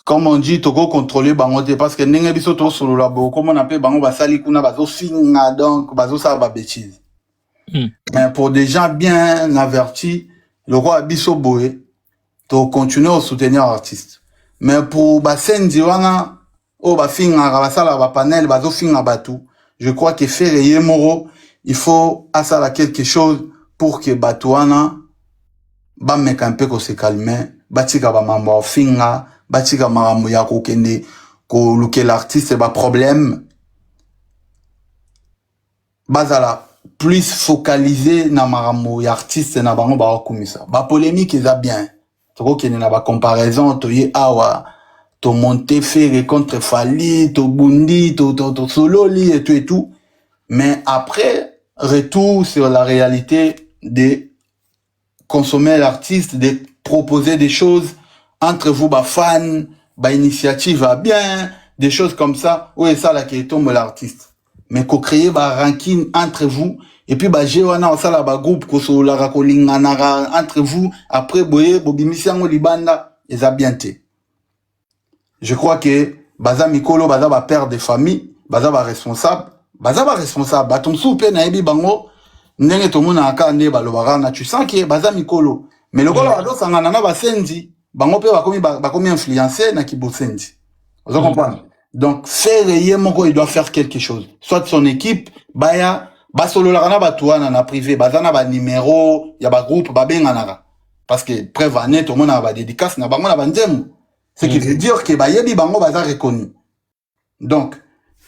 Comme on dit, toko contrôler bangote, parce que n'engue biso to solo la bo, comme on appelle bango, bah sali kuna, bazo finga, donc, bazo ça va bêtise. Mais pour des gens bien avertis, le roi biso boé, to continuer à soutenir l'artiste. Mais pour basen diwana, oh ba finga, ba sala ba panel, bazo finga batou, je crois que faire yemoro, il faut asala quelque chose pour que batouana, ba mekampe ko se calmer, batika ba mambo finga, batika maramu ya ko kende, ko luke l'artiste ba problème, bazala plus focalisé na maramu ya artiste na bango ba komisa. Ba polémique eza bien. Toko kende na ba comparaison to ye awa, to monter faire contre Fali, to Bundi, to Sololi et tout. Mais après, retour sur la réalité de consommer l'artiste, de proposer des choses entre vous, bah fans, bah initiative va bien, des choses comme ça. Oui, ça là qui tombe l'artiste. Mais qu'on crée bah ranking entre vous et puis bah j'ai wana ça là bah groupe ko so la rakolinga entre vous après boye bobimisi ngo libanda eza bien té. Je crois que baza mikolo baza ba père de famille, baza ba responsable, ba ton soupe na ebi bango ndenge to mona aka nde ba lobara na tu sens que baza mikolo. Mais le golo ado sangana na ba senzi, bango pe bakomi influencer na kibosenzi. Vous comprenez? Donc faire yemoko il doit faire quelque chose. Soit son équipe baya ba solo la na batouana na privé, bazana ba numéro, ya ba groupe ba benganaka. Parce que prévané tout le monde a ba dédicace na bango na banzemu. Ce qui veut dire que ba yebi bango baza reconnu. Donc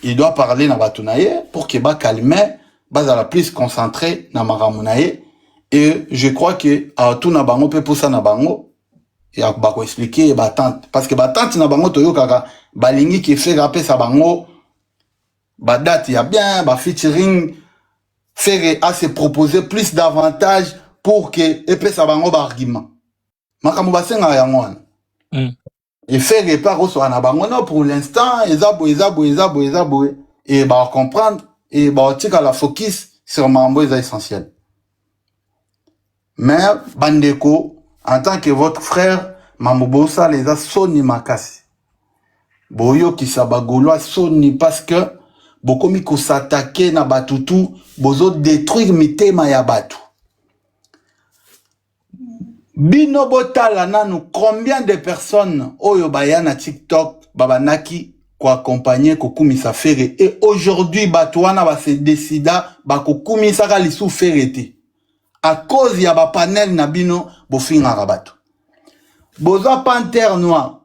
il doit parler na batunaye pour que ba calmer, bazala plus concentré na maramunaye et je crois que à tout na bango peut pour ça na bango et à ba ko expliquer ba tante parce que ba tante na bango toyo kaka balingi qui fait rappeler sa bango ba date ya bien ba featuring faire à se proposer plus d'avantages pour que épée sa bango ba argument makambo ba senga ya ngwana et faire repart au na bango non pour l'instant ezabo et ba comprendre et ba tika la focus sur mambo essentiel. Mais bandeko en tant que votre frère mamubosa les a soni makasi boyo ki sabagolo soni parce que bokomi ko s'attaquer na batutu, bozo détruire mitema ya batu. Bino botala nanu combien de personnes oyo baya na TikTok babanaki ko accompagner ko kumisa fere et aujourd'hui batuana ba se décida ba ko kumisa ka lisu ferete à cause ya ba panel na bino bofinga rabatu. Bozo panthère noir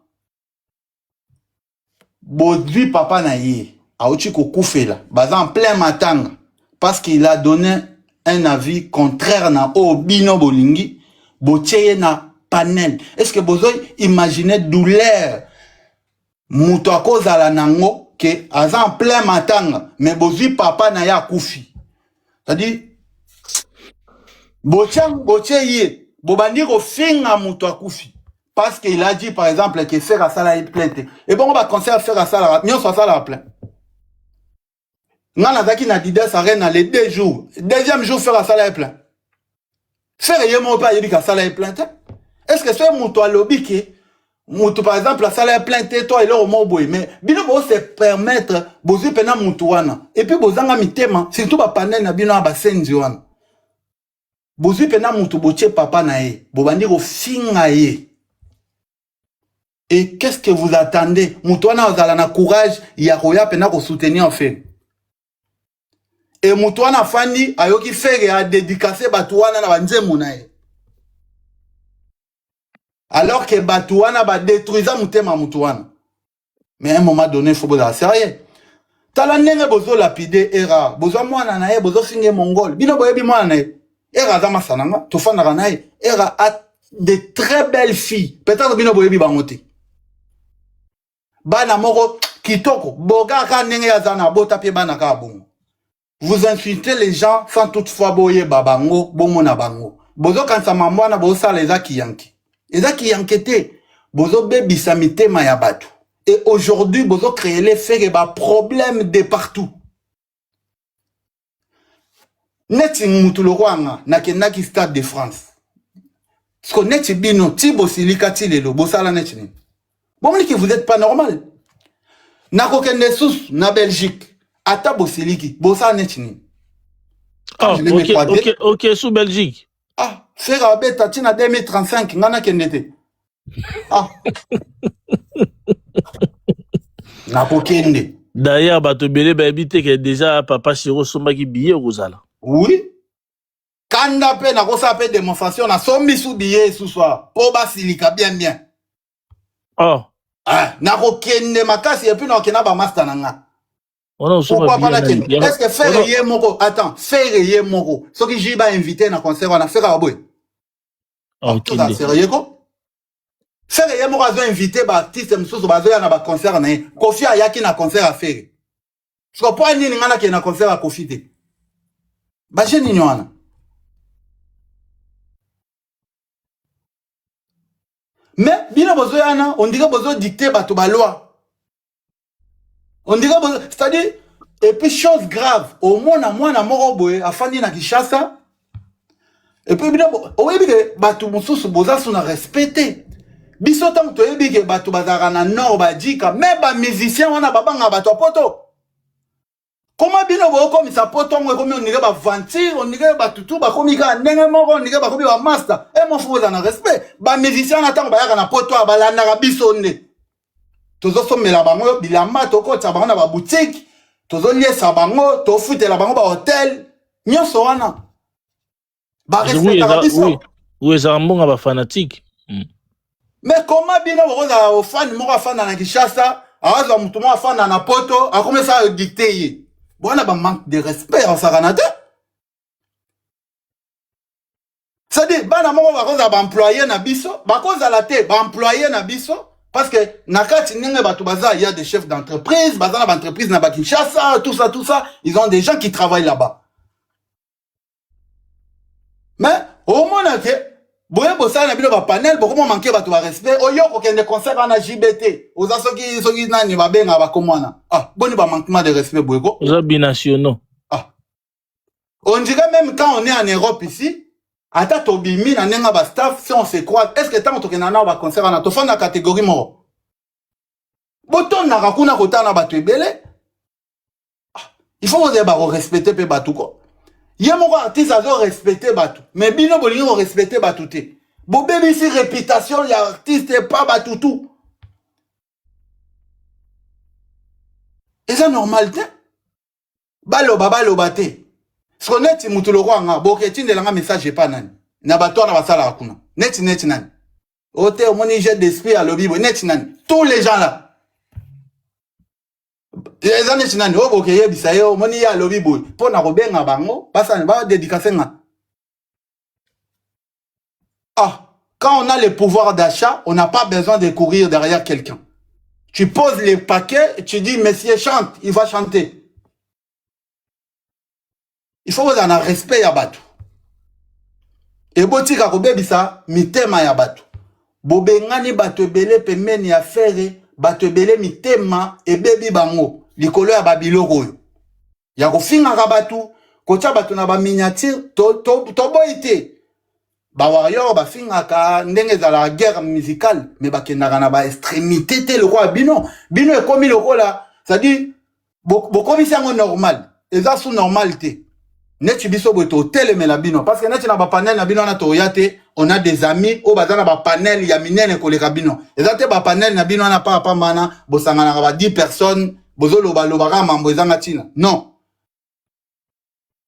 bodvi papa na ye aouchi ko kufela baza en plein matanga parce qu'il a donné un avis contraire na o bino bolingi botieye na panel. Est-ce que vous imaginez douleur muto a cause à la nango que aza en plein matanga mais bozui papa na ya kufi. C'est-à-dire botieye bobandi ko finga muto a kufi parce qu'il a dit par exemple que faire à ça la plainte. Et bon on va conseiller faire à ça la nyon so ça la plainte. Ngana zaki na Didas Arena les 2 jours. Deuxième jour faire à ça la plainte. Faire yemo pas yebi ka sala e plainte. Est-ce que c'est muto a lobby que muto par exemple la sala e plainte toi et là au moboy mais bino bo se permettre bozu pena muto wana et puis bozanga mitema surtout ba panel na bino ba senzi wana. Bozu pena muto botie papa na ye bobandi ko finga ye. Et qu'est-ce que vous attendez? Muto wana ozala na courage ya koya pena ko soutenir en fait. Et Moutouana Fandi ayoki fere a dédicacé Batouana na banzemu na ye. Alors que Batouana ba détruisa Moutema Moutouana. Mais à un moment donné, il faut boza sérieux. Tala nenge bozo lapide era, bozo mwana na ye, bozo finge mongol. Bino boyebi mwana na ye. Era zama sananga, tofana na ye. Era a de très belles filles. Peut-être bino boyebi bangote. Bana moko kitoko, boga ka nenge ya zana bota pe bana ka bongo. Vous insultez les gens sans toutefois boye babango, bomona bango. Bozo kansa mamwana bosa les aki yanki. Les aki yankete, bozo bebi samite mayabatu. Et aujourd'hui, bozo créer les faits et ba problème de partout. Neti mutulorwanga na kenaki Stade de France. Parce que neti bino ti bosilika ti lelo bosala neti ni. Bon que vous êtes pas normal. Na kokende sous na Belgique. Ata bosiliki, bosa netini. Ah, ok, sous Belgique. Ah, faire un bête tina 2035, ngana kendete. Ah. Na kokende. D'ailleurs, bato bele ba habité que déjà papa Siro Somba qui billet rozala. Oui. Kanda pe na kosa pe démonstration na sombi sous billet ce soir. Po basilika bien. Oh. Ah, na kokende makasi et puis na okena ba master nanga. Pourquoi pas la question? Est-ce que faire yé moko? Attends, faire yé moko. Ce qui j'ai pas invité dans concert, on a fait à boy. Ok. Sérieux quoi? Faire yé moko a invité ba artiste msusu ba zoya na ba concert na ye. Kofi a yaki na concert à faire. Parce que pour nini ngana ki na concert à Kofi te. Ba je nini wana? Mais bina bozo yana, on dirait bozo dicter ba to ba loi. On dirait, c'est-à-dire, et puis chose grave, au moins à moi, na moroboé, à Fandi na Kishasa, et puis, oui, batu mususu boza suna respecté. Biso tant que tu es batu bazara na nord badika, mais ba musicien wana babanga batu poto. Comment bino bo comme ça poto ngwe comme on dirait ba vantir, on dirait ba tutu ba komi ka ndenge moko, on dirait ba komi ba master. Et mon fou na respect. Ba musicien na tango ba yaka na poto abalanda ka biso ne. Tozo somela bango bilamba toko tsa bango na ba boutique tozo liesa bango to futela bango ba hotel nyonso wana ba respecta biso oui ça mbonga ba fanatique mais comment bino boza au fan moko fan na Kinshasa aza mutu mo fan na poto akome ça dicter ye bona ba manque de respect en saranate ça dit bana moko ba koza ba employé na biso ba koza la te ba employé na biso. Parce que nakati nenge batu baza, il y a des chefs d'entreprise, baza na entreprise na Kinshasa, tout ça, ils ont des gens qui travaillent là-bas. Mais au moins que boye bossa na bino ba panel, beaucoup manquer batu ba respect, oyo ko kende concert na JBT, oza soki nani ba benga ba komwana. Ah, boni ba manquement de respect boye ko. Oza binationaux. Ah. On dirait même quand on est en Europe ici, ata tobimi na nenga ba staff si on se croit est-ce que tant tokena na ba concert na to fa na catégorie moko boton na kakuna kota na bato ebele Il faut que respecter pe batu ko. Yé mon artiste a respecter batu. Mais bino bolingo respecter batu te. Bo bébé si réputation y artiste et pas batu tout. Et ça normal te. Baloba te. Ce qu'on est mutu le roi nga bo ketine la message pas nani. Na batu na basala akuna. Net nani. Ote au moni jet d'esprit à lobby net nani. Tous les gens là. Les années chinani oh ok yebisa yo moni ya lobby boy pour na robenga bango pasa ba dédicacer nga. Ah, quand on a le pouvoir d'achat, on n'a pas besoin de courir derrière quelqu'un. Tu poses les paquets, tu dis monsieur chante, il va chanter. Il faut que vous en ayez respect à batu. Et boti ka kobebisa mitema ya batu. Bobengani batu belé pemeni ya fere, batu belé mitema et bebi bango. Likolo ya babiloko yo. Ya kofinga ka batu, kocha batu na ba miniature, to boite. Ba warrior ba finga ka ndenge za la guerre musicale, mais ba kendaka na ba extrémité te le roi bino. Bino e komi le là, ça dit bokomi sango normal. Eza sous normalité. Neti biso boto teleme la bino parce que neti na ba panel na bino na to yate, on a des amis au bazana ba panel ya minene ko le kabino. Eza te ba panel na bino na pa mana bosanga na ba 10 personnes. Bozolo balobaka mambo ezanga tina. Non.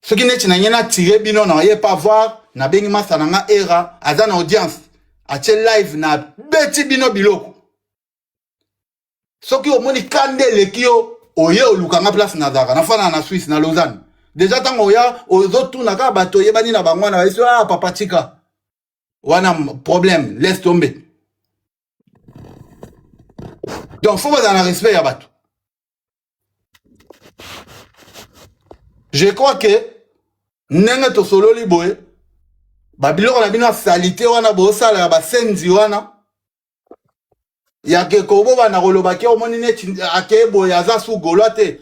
Ce qui n'est pas na tiré bino na ye pas voir na bengi masa na era azana audience ache live na beti bino biloko. Ce qui au moni kande lekio oye olukanga place na zaka na fana na Suisse na Lausanne. Déjà tant oya ozotu na ka bato yebani na bango na iso ah papa tika. Wana problème, laisse tomber. Donc faut pas en respect ya bato. Je crois que nenge to solo liboe babiloko na bino salité wana bo sala ya basenzi wana ya ke kobo bana koloba ke omoni neti akebo ya za su goloate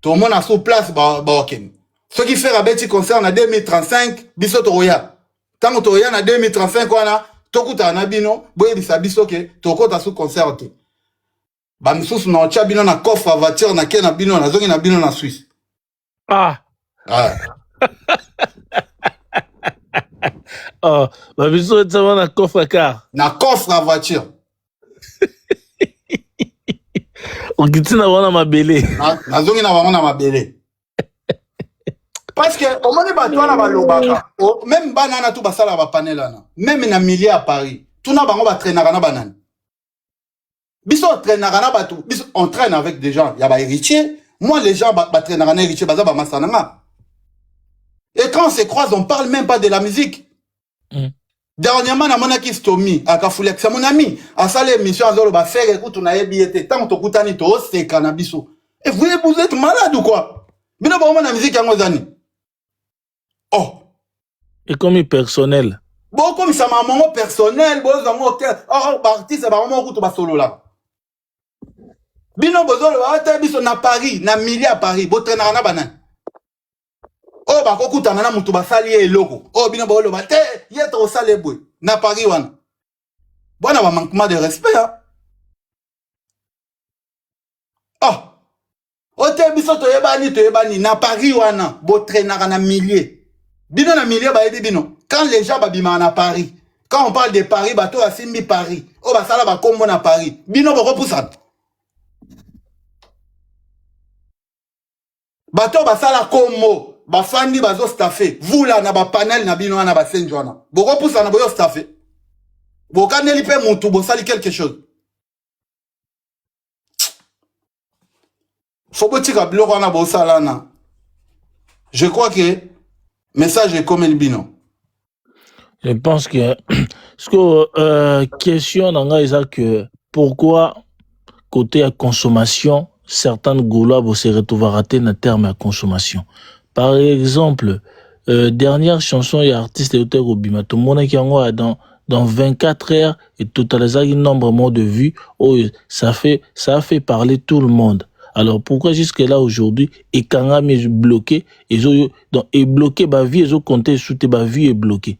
to mona su place ba oken. Ce qui fait rabeti concert na 2035 biso to ya. Tango to ya na 2035 wana tokuta na bino boye bisa biso ke to kota su concert te. Ba misusu na ocha bino na coffre voiture na ke na bino na zongi na bino na Suisse. Ah. Ah. Oh, bah biso tama na coffre car. Na coffre à voiture. Okitina wana mabele. Na zongi na wana mabele. Parce que au moment bato na balobaka, même banana tout basala ba panel na. Même na milieu à Paris, tout na bango ba traînaka na banane. Biso traînaka na bato, biso on traîne avec des gens, ya ba héritier. Moi les gens ba traînaka na héritier baza ba masananga. Et quand on se croise, on parle même pas de la musique. Dernièrement, na monaki stomi, akafulex, c'est mon ami. A salé émission, à zolo, ba faire écoute, on a ébiété. Tant que tu as to, c'est cannabiso. Et vous êtes malade ou quoi? Mais non, pas la musique à Mozani. Oh. Et comme personnel. Bon, comme ça, ma maman personnel, bon, ça m'a oh, artiste, c'est vraiment un coup solo là. Bino, bozolo, à biso na Paris, na milliers à Paris, bo traînera na banane. Oh ba kokuta na mutu basali eloko. Oh bino ba lo ba te yeto osale boy na Paris wana. Bona ba manquement de respect hein. Oh. Ote biso to yebani na Paris wana bo traînera na milliers. Bino na milliers ba yebi bino. Quand les gens ba bima na Paris, quand on parle de Paris ba to asimbi Paris. Oh ba sala ba kombo na Paris. Bino ba repoussa. Ba to ba sala kombo. Bafandi bazo staffé vous là na ba panel na bino na ba senjona boko poussa na boyo staffé bokaneli pe mutu bo sali quelque chose faut botika biloko na bo sala na. Je crois que message est comme le bino. Je pense que ce que question nanga est que pourquoi côté à consommation certaines goulois vont se retrouver ratés dans terme à consommation. Par exemple, dernière chanson et artiste et auteur Obima, tout le monde qui en dans 24 heures et totalisé un nombre de vues, oh, ça a fait parler tout le monde. Alors pourquoi jusque là aujourd'hui et quand on est bloqué, et bloqué ma vie, ils ont compté sous tes vie est bloqué.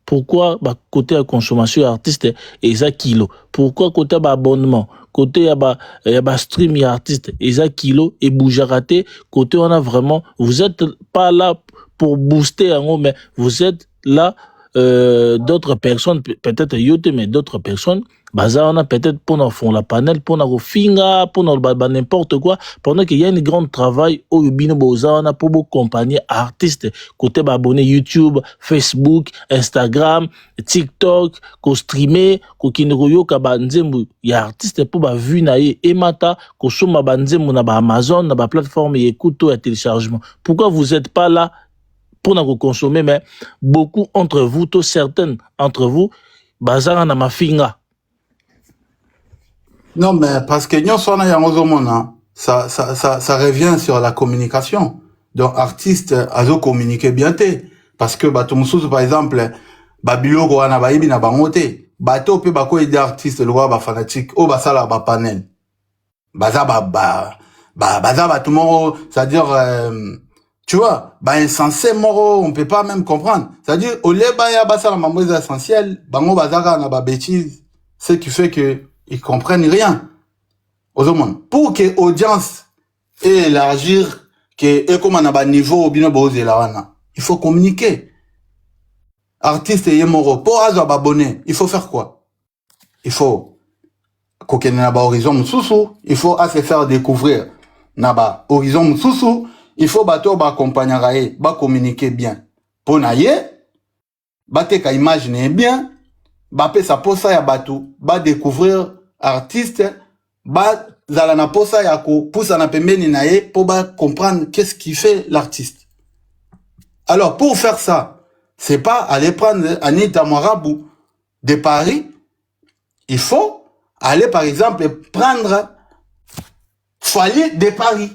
Pourquoi bah, côté la consommation artiste et ça kilo? Pourquoi côté bah, abonnement? Côté y a bah, stream et artiste et ça kilo et bougerate? Côté on a vraiment, vous êtes pas là pour booster en haut, mais vous êtes là d'autres personnes, peut-être yote, mais d'autres personnes, bah ça on a peut-être pour nous font la panel, pour nous finga, pour nous bah, n'importe quoi, pendant qu'il y a un grand travail au Ubino Boza, on a pour beaucoup compagnie artistes, côté bah, abonné YouTube, Facebook, Instagram, TikTok, ko streamer, ko kinroyo ka banzembu, il y a artistes pour bah vu na et mata, ko soma banzembu na ba Amazon, na ba plateforme et écoute et téléchargement. Pourquoi vous êtes pas là pour nous consommer, mais beaucoup entre vous, tous certains entre vous, bazar na mafinga. Non, mais parce que nous sommes ça revient sur la communication. Donc, artiste, azo communiquer bien té. Parce que, bah, tout par exemple, Babilo, Goana, Baibi, na bangote. Bato, pe, bako, aider artiste, le roi, ba fanatique, oh, bah, ça, là, bah, panel. Baza, baza, tout le monde, c'est-à-dire, tu vois, bah, insensé, moro, on peut pas même comprendre. C'est-à-dire, au lieu, bah, ya, bah, ça, la mamouise essentielle, bango, bazaka, na, ba, bêtise, ce qui fait que, ils comprennent rien. Aux hommes. Pour que l'audience ait élargir, que, et comme on a un niveau, au bino, il faut communiquer. Artiste et moro, pour abonner, il faut faire quoi? Il faut, qu'on ait un horizon moussou, il faut se faire découvrir. Naba, horizon moussou, il faut bateau, accompagner, communiquer bien. Pour naïe, batte ka imaginer bien, pe sa posa ya batou, découvrir artiste, zala na posa ya ko pousa na pembeni na ye pour comprendre qu'est-ce qui fait l'artiste. Alors pour faire ça, c'est pas aller prendre Anita Marabout de Paris, il faut aller par exemple prendre Fali de Paris.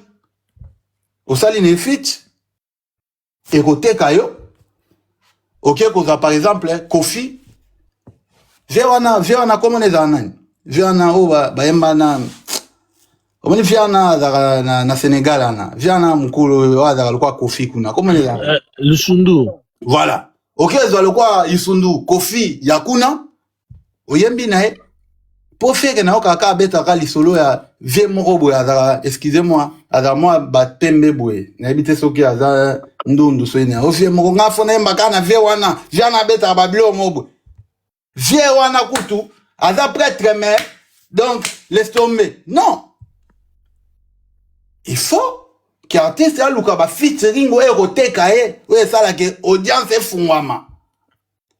Au saline fit et côté kayo. OK, koza par exemple Kofi Viana comment les anan Viana oba baemba na omoni Viana na Sénégal ana Viana mukulu wa kwa Kofi kuna comment les anan Lusundu. Voilà. OK, zo le kwa Isundu Kofi yakuna oyembi na e pour faire que na okaka beta ka lisolo ya vie moko boya azara excusez-moi azara moi batembe boye na ebite soki azara ndundu soine o vie moko ngafona mbaka na vie wana Viana beta babilo mobo vie wana kutu aza prêtre mais donc laisse tomber. Non, il faut qu'artiste a luka ba featuring o eroteka e o sala ke audience efungwama.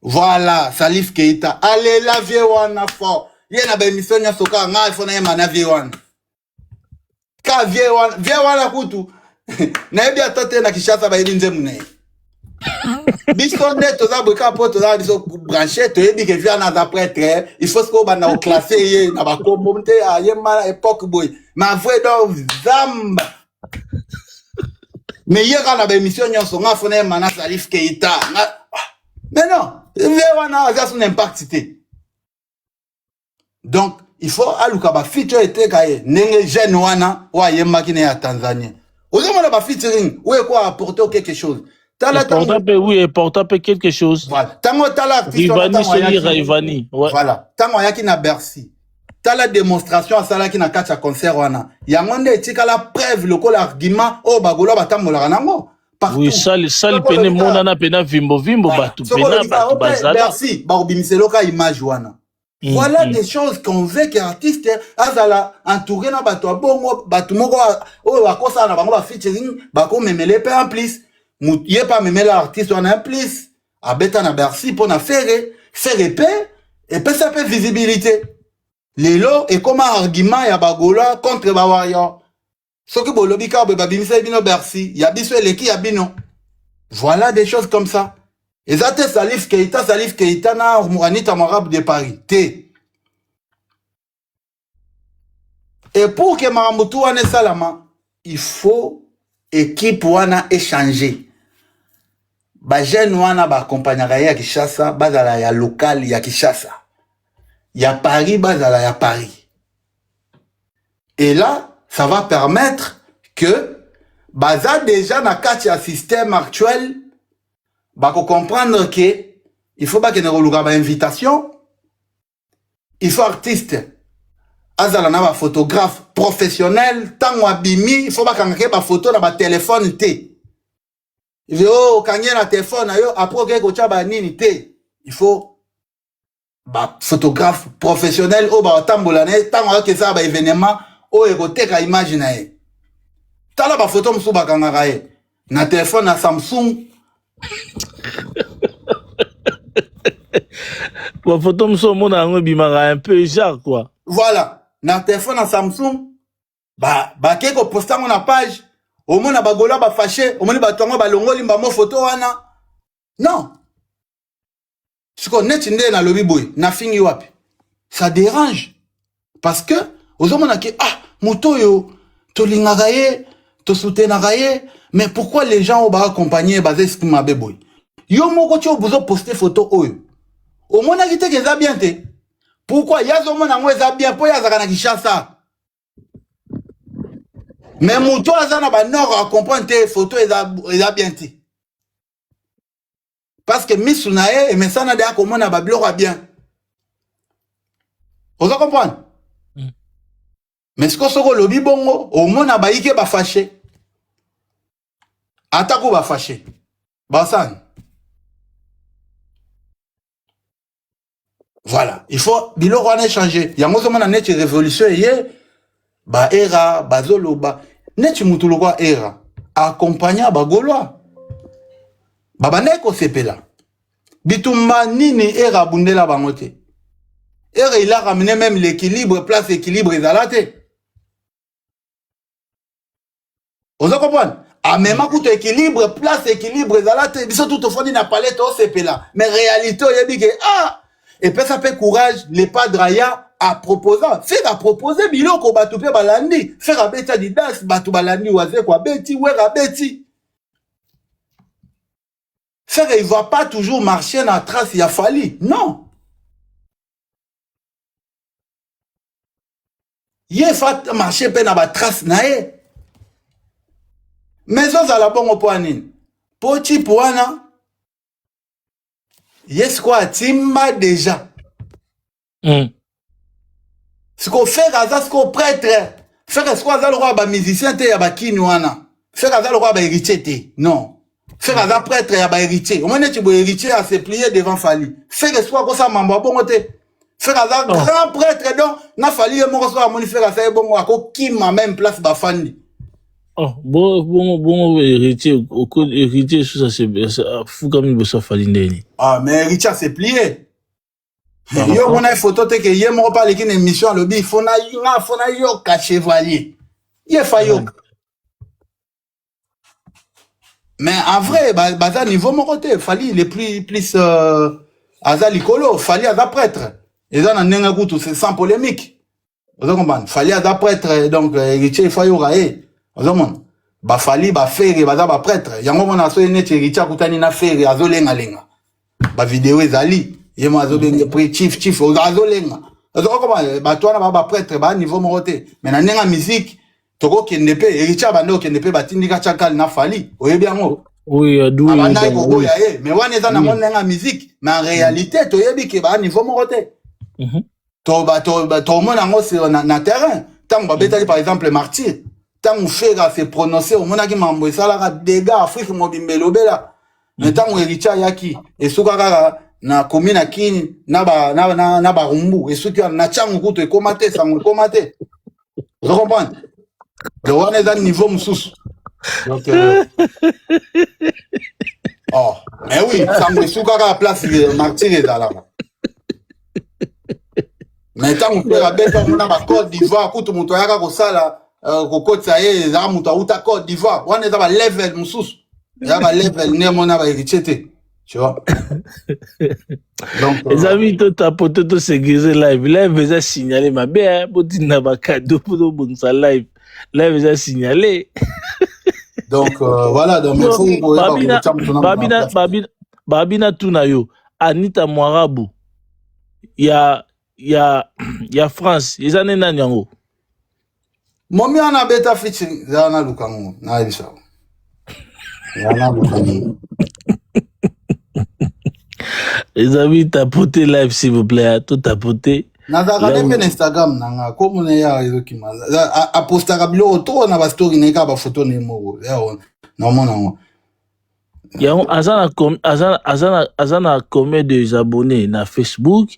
Voilà, Salif Keita allez la vie wana fort yena ba émission nya soka nga ifona yema na vie wana ka vie wana kutu na ebi atote na Kishasa ba yinze mune biso neto za boka poto za biso brancher to ebi ke via na za prêtre il faut que ba na classer ye na ba kombo mte a yema époque boy ma vrai donc zamba mais hier na ba émission nya so nga fona yema na Salif Keita mais non vie wana za son impact. Donc, il faut aluka ba feature ete kaye nenge jeune wana wa yemba kine ya Tanzanie. Ozoma ba featuring ou quoi apporter quelque chose. Tala oui, apporter quelque chose. Voilà. Tango tala artiste Rivani Soli Rivani. Voilà. Tango yaki na Bercy. Tala démonstration asala ki na kacha concert wana. Yangonde etika la preuve lokola argument o bagolo batambola nango. Partout. Oui, ça pene mona na pena vimbo batu pena batu bazala. Merci. Ba obimiselo ka image wana. Voilà des choses qu'on veut qu'artiste azala entouré na bato bongo bato moko o bakosa na bango ba featuring bako memele pe en plus yé pas memele artiste on en plus abeta na Bercy pour na faire paix et puis ça peut visibilité lelo et comme argument ya bagola contre ba warrior soki bolobi ka ba bimisa bino Bercy ya biso eleki ya bino. Voilà des choses comme ça. Et ça, c'est Salif Keita na Anita Marabout de Paris. T. Et pour que Maramoutou wane salama, il faut équipe wana échanger. Ba jeune wana ba accompagnera ya Kishasa, bazala ya local ya Kishasa. Ya Paris, bazala ya Paris. Et là, ça va permettre que baza déjà na katia système actuel bako comprendre que il faut pas que nous une invitation. Il faut artiste. Azala na ba photographe professionnel, tango abimi, il faut pas kangake ba photo na ba téléphone té. Il veut oh kangé na téléphone yo après ko tchaba nini té. Il faut ba photographe professionnel o ba tambola na tango ke ça ba événement o e ko teka image na e. Tala ba photo msu ba kangaka e. Na téléphone na Samsung. La photo me semble un peu genre quoi. Voilà. Na téléphone à Samsung, ba keko posta na page, au moins na bagola ba fâché, au moins ba tongo ba longoli ba mo photo wana. Non. Ce qu'on est tindé na lobby boy, na fingi wapi. Ça dérange. Parce que, aux hommes on a que, ah, moto yo, to lingagaye, to soutenagaye, mais pourquoi les gens ont ba accompagné basé ce qui m'a boy? Yo moko tu besoin poster photo oyo. Au moins na kite que ça bien te. Pourquoi yazo mona ngweza bien po yazaka na Kishasa? Mais moto azana ba nord a comprendre tes photos eza bien te. Parce que misunae et mesana de akomona ba blora bien. Vous comprenez? Mais ce que soko lobi bongo au mona ba ike ba fâché. Atako ba fâché. Basan. Voilà, il faut bilo wana changer. Yango zo mona net révolution yé ba era bazolo ba net mutulu kwa era accompagna ba golois. Baba neko sepela. Bitumba nini era bundela bangote. Era il a ramené même l'équilibre, place équilibre ezalate. Vous comprenez? A même coup équilibre, place équilibre ezalate. Biso tout au fond na palette o sepela. Mais réalité yebi que ah et puis ça fait courage les padraya à proposer. Faire à proposer biloko batu pe balandi. Faire à beta di das batu balandi waze kwa beti wera beti. Faire il va pas toujours marcher dans la trace il a fallu. Non. Il faut marcher pe na ba trace nae. Mais ça la bon poanine. Poti poana. Yes quoi timba déjà. Ce qu'on fait à ça, ce qu'on prêtre. Faire ce qu'on a le roi ba musicien te ya ba kinwana. Faire à ça le roi ba héritier te. Non. Faire à ça prêtre ya ba héritier. Au moins tu bo héritier à se plier devant Fali. Faire ce qu'on ça mamba bon te. Faire à ça grand prêtre donc na Fali mo ko so moni faire à ça bon ko kima même place ba fandi. Oh, bon, héritier, au coup, héritier, ça, c'est fou comme il veut ça, Falindeni. Ah, mais héritier, c'est plié. Yo, on a une photo, que yé, mon pas l'équipe d'émission, le bi, faut na yo, ka chevalier. Yé, fayo. Mais en vrai, bah, niveau mon côté, Fali, les plus, Aza Likolo, Fali, Aza prêtre. Et ça, on a un goût, c'est sans polémique. Vous comprenez? Fali, Aza prêtre, donc, héritier, fayo, raé. Ba Fali ba fere baza ba prêtre yango mona so ene chericha kutani na fere azolenga lenga ba vidéo ezali yemo azobenge chief azolenga azokoma ba twana ba prêtre ba niveau morote mais na nenga musique toko kende pe ericha bando kende pe batindika chakal na Fali oyebi yango oui adou abanda ko ya mais wana eza na nenga musique mais en réalité toyebi ke ba niveau morote to mona ngo c'est na terrain tant ba betali par exemple martyr tant on fait à se prononcer au monde qui m'a envoyé ça là dégâts Afrique mobimbelo bela mais tant on héritier yaki et soukaka na commune akini na ba rumbu et souki na changu kuto e komate ça mo komate vous comprenez le on est dans niveau msous donc oh mais oui ça me soukaka place martyr là mais tant on fait la bête on a ba Côte d'Ivoire kuto muto yaka ko sala kokotsa ye za mutu auta Côte d'Ivoire wana eza ba level mususu ya ba level ne mona ba héritier te tu vois donc les amis to tapote to sécuriser live eza signaler mabe hein botina ba cadeau pour bonsa live eza signaler donc voilà donc il faut babina tuna yo Anita Mwarabu ya France eza nena nyango Momi ana beta featuring Zana Lukango na Elisa. Zana Lukango. Les amis, tapotez live, s'il vous plaît. Hein. Tout tapotez. Nazaka pe na Instagram nanga comme na ya ezokima a postaka bilo to na ba story neka ba photo ne mo ya na mona ngo Yao azana combien de abonnés na Facebook,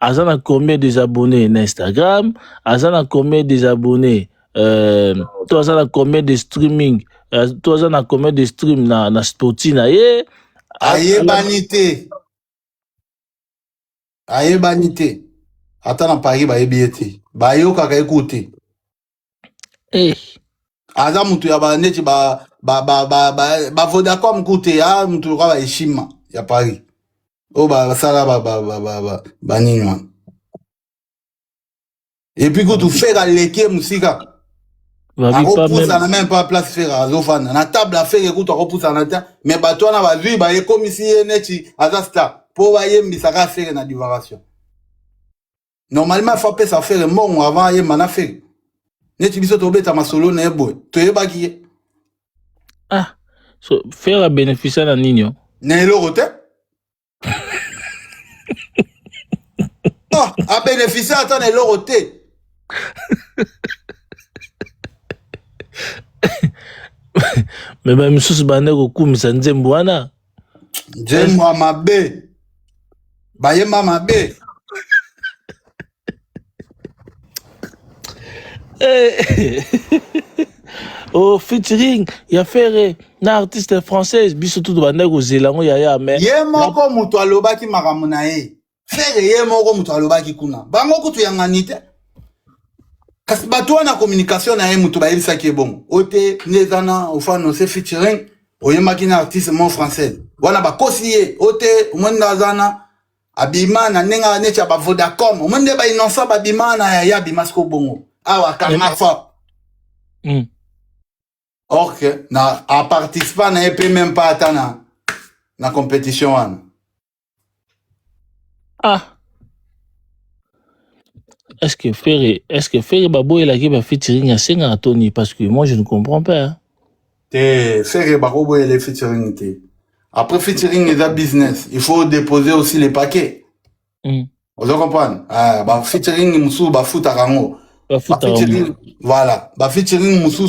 azana combien de abonnés na Instagram, azana combien de abonnés to azana combien de streaming, to azana combien de stream na Spotify na ye ayebanite ata na Paris ba yebiete ba yoka ka écouter aza mutu ya ba neti ba Vodacom kute ya mutu kwa ba heshima ya Paris o ba sala ba ninwa et puis kutu faire leke musika akopusa na même pas place faire azofana na table à faire kutu akopusa na ta mais bato na bazui ba ye komisi ye neti aza star po ba ye mbisaka faire na divagation normalement faut pas ça faire mon avant ye mana faire neti biso to beta masolo na ebo to ye baki so faire a bénéficier na nino na eloko te a bénéficier ata na eloko te mais ba misusu bande kokumisa nzembo wana nzembo ya mabe bayemba mabe oh featuring ya faire na artiste française biso tout bande kozelango yaya mais ye moko mutu alobaki makambo na ye faire ye moko mutu alobaki kuna bango kutu yangani te kasi bato wana communication na ye mutu bayebisaki ebongo ote nezana ofano se featuring oyembaki na artiste mon française wana bakosi ye ote omwenda azana abima na nenga neti ya ba Vodacom omwende ba innocent babima na ya abima siko bongo awa kanga fa ok na a participer na ye pe même pas ata na compétition wana Est-ce que Ferry Babo est là qui va featuring à Senga Tony parce que moi je ne comprends pas. Hein. Ferry Babo est les featuring. Après featuring est un business. Il faut déposer aussi les paquets. Vous comprenez? Bah featuring musu ba foot arango. Voilà. Bah featuring musu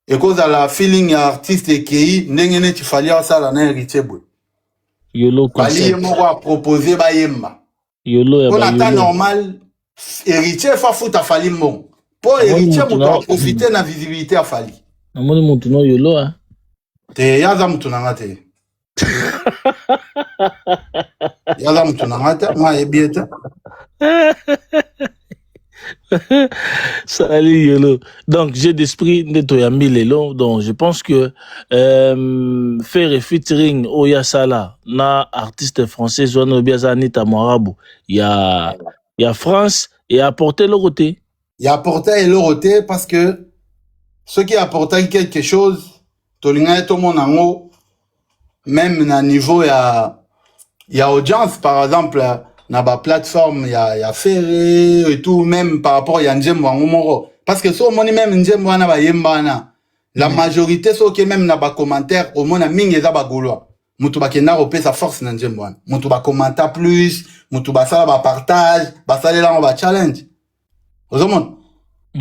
et cause à la feeling artiste et qui n'engene tu fallait ça la na héritier boy. Yolo concept. Bali mo proposer ba yemba. Yolo ya ba. On attend normal. Héritier fa foot a fali mbon. Pour héritier mo doit profiter na visibilité a fali. Amoni mutu no yolo hein. Te yaza mutu na ngate. Yaza mutu na ngate ma ebieta. Salut Yolo. Donc j'ai d'esprit de Toyambi Lelo. Donc je pense que faire featuring Oya Sala na artiste français Zoano Biazanita Morabu. Il y a France et apporter le côté. Il y a apporter le côté parce que ceux qui apportent quelque chose, Tolinga et tout le monde même na niveau il y a audience par exemple na ba plateforme il y a Ferré et tout même par rapport il y a Njembo Ngomoro parce que so moni même Njembo na ba yembana la majorité so qui même na ba commentaire au mona mingi za ba goloa mutu ba kenda opé sa force na Njembo mutu ba commenter plus mutu ba sala ba partage ba salela on ba challenge ozomon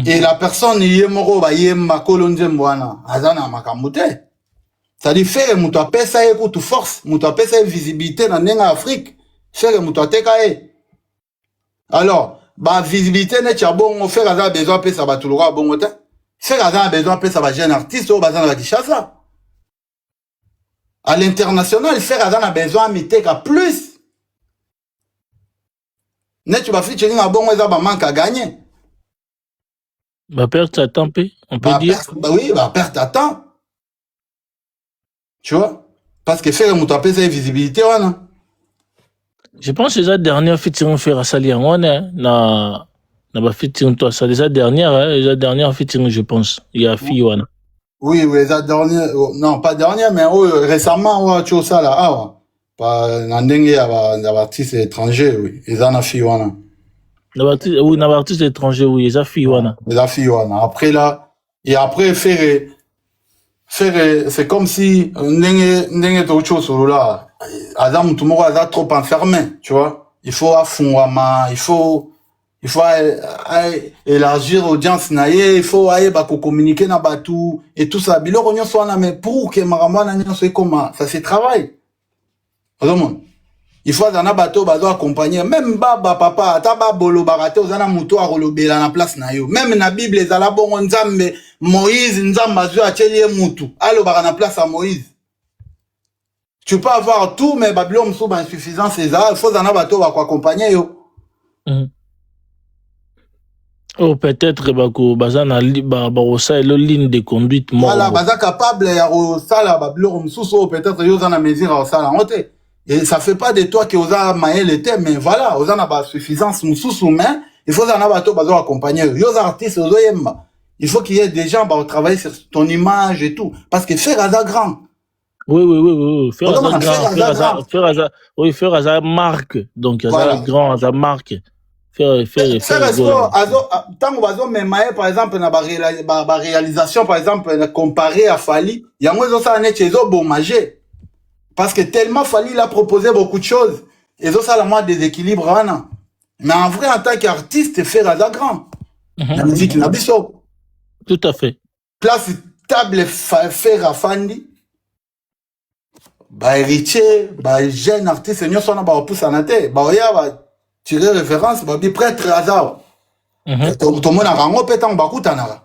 et la personne yemoro ba yemba kolo Njembo azana makambo te ça dit faire mutu apesa ye kutu force mutu apesa visibilité na nenga Afrique faire mutu ateka ye alors ba visibilité ne tia bongo faire aza besoin pesa ba tulura bongo te faire aza besoin pesa ba jeune artiste o bazana ba Kinshasa à l'international faire aza besoin miteka plus ne tu ba featuring na bongo eza ba manque à gagner ba perte à temps on peut dire bah oui ba perte à temps tu vois parce que faire mutu apesa visibilité wana. Je pense que la dernière featuring faire à Sali on na ba featuring toi ça déjà dernière featuring je pense il y a Fiwana. Oui la dernière non pas dernière mais récemment tu ça là pas na ndenge ya ba artiste étranger oui ils en a Fiwana. Na artiste étranger oui ils a Fiwana. Les Fiwana après là et après faire c'est comme si ndenge to cho solo là Adam tout le monde a trop enfermé, tu vois. Il faut affondama, il faut élargir l'audience naie, il faut aller communiquer na batu et tout ça. Bilo konyo soit mais pour que maramana nyo soit comment ça se travaille. Vraiment. Il faut dans bateau bazo accompagner même baba papa ata ba bolo barate ozana muto a rolobela na place na yo. Même na Bible ezala bongo nzambe Moïse nzamba zo achelie mutu. Allo bara na place à Moïse. Tu peux avoir tout, mais Babylone sous insuffisance, c'est ça. Il faut en avoir tout pour accompagner. Oh, peut-être bako bazana barosa le ligne de conduite mort. Voilà, baza capable ya sala Babylone sous peut-être yo zana mesure au sala honte. Et ça fait pas de toi que oza maël était, mais voilà, oza na ba suffisance sous mais il faut en avoir tout bazo accompagner. Yo artistes ozo yemba. Il faut qu'il y ait des gens qui travailler sur ton image et tout parce que faire à grand. Oui. Faire à sa marque. Donc, à sa grand, à sa marque. Faire tant que même par exemple, na réalisation, par exemple, comparé à Fali, il y a moins de ça, bon manger. Parce que tellement Fali, il a proposé beaucoup de choses. Et ça, la moins déséquilibre, mais en vrai, en tant qu'artiste, faire à sa grand. La musique, n'a pas. Tout à fait. Place table, faire à Fandi. Bah héritier, bah jeune artiste, nous sommes pas pousse en tête, bah ya va tirer référence, bah bi prêtre hasard. Tout le monde a rango pétant bah kutanara.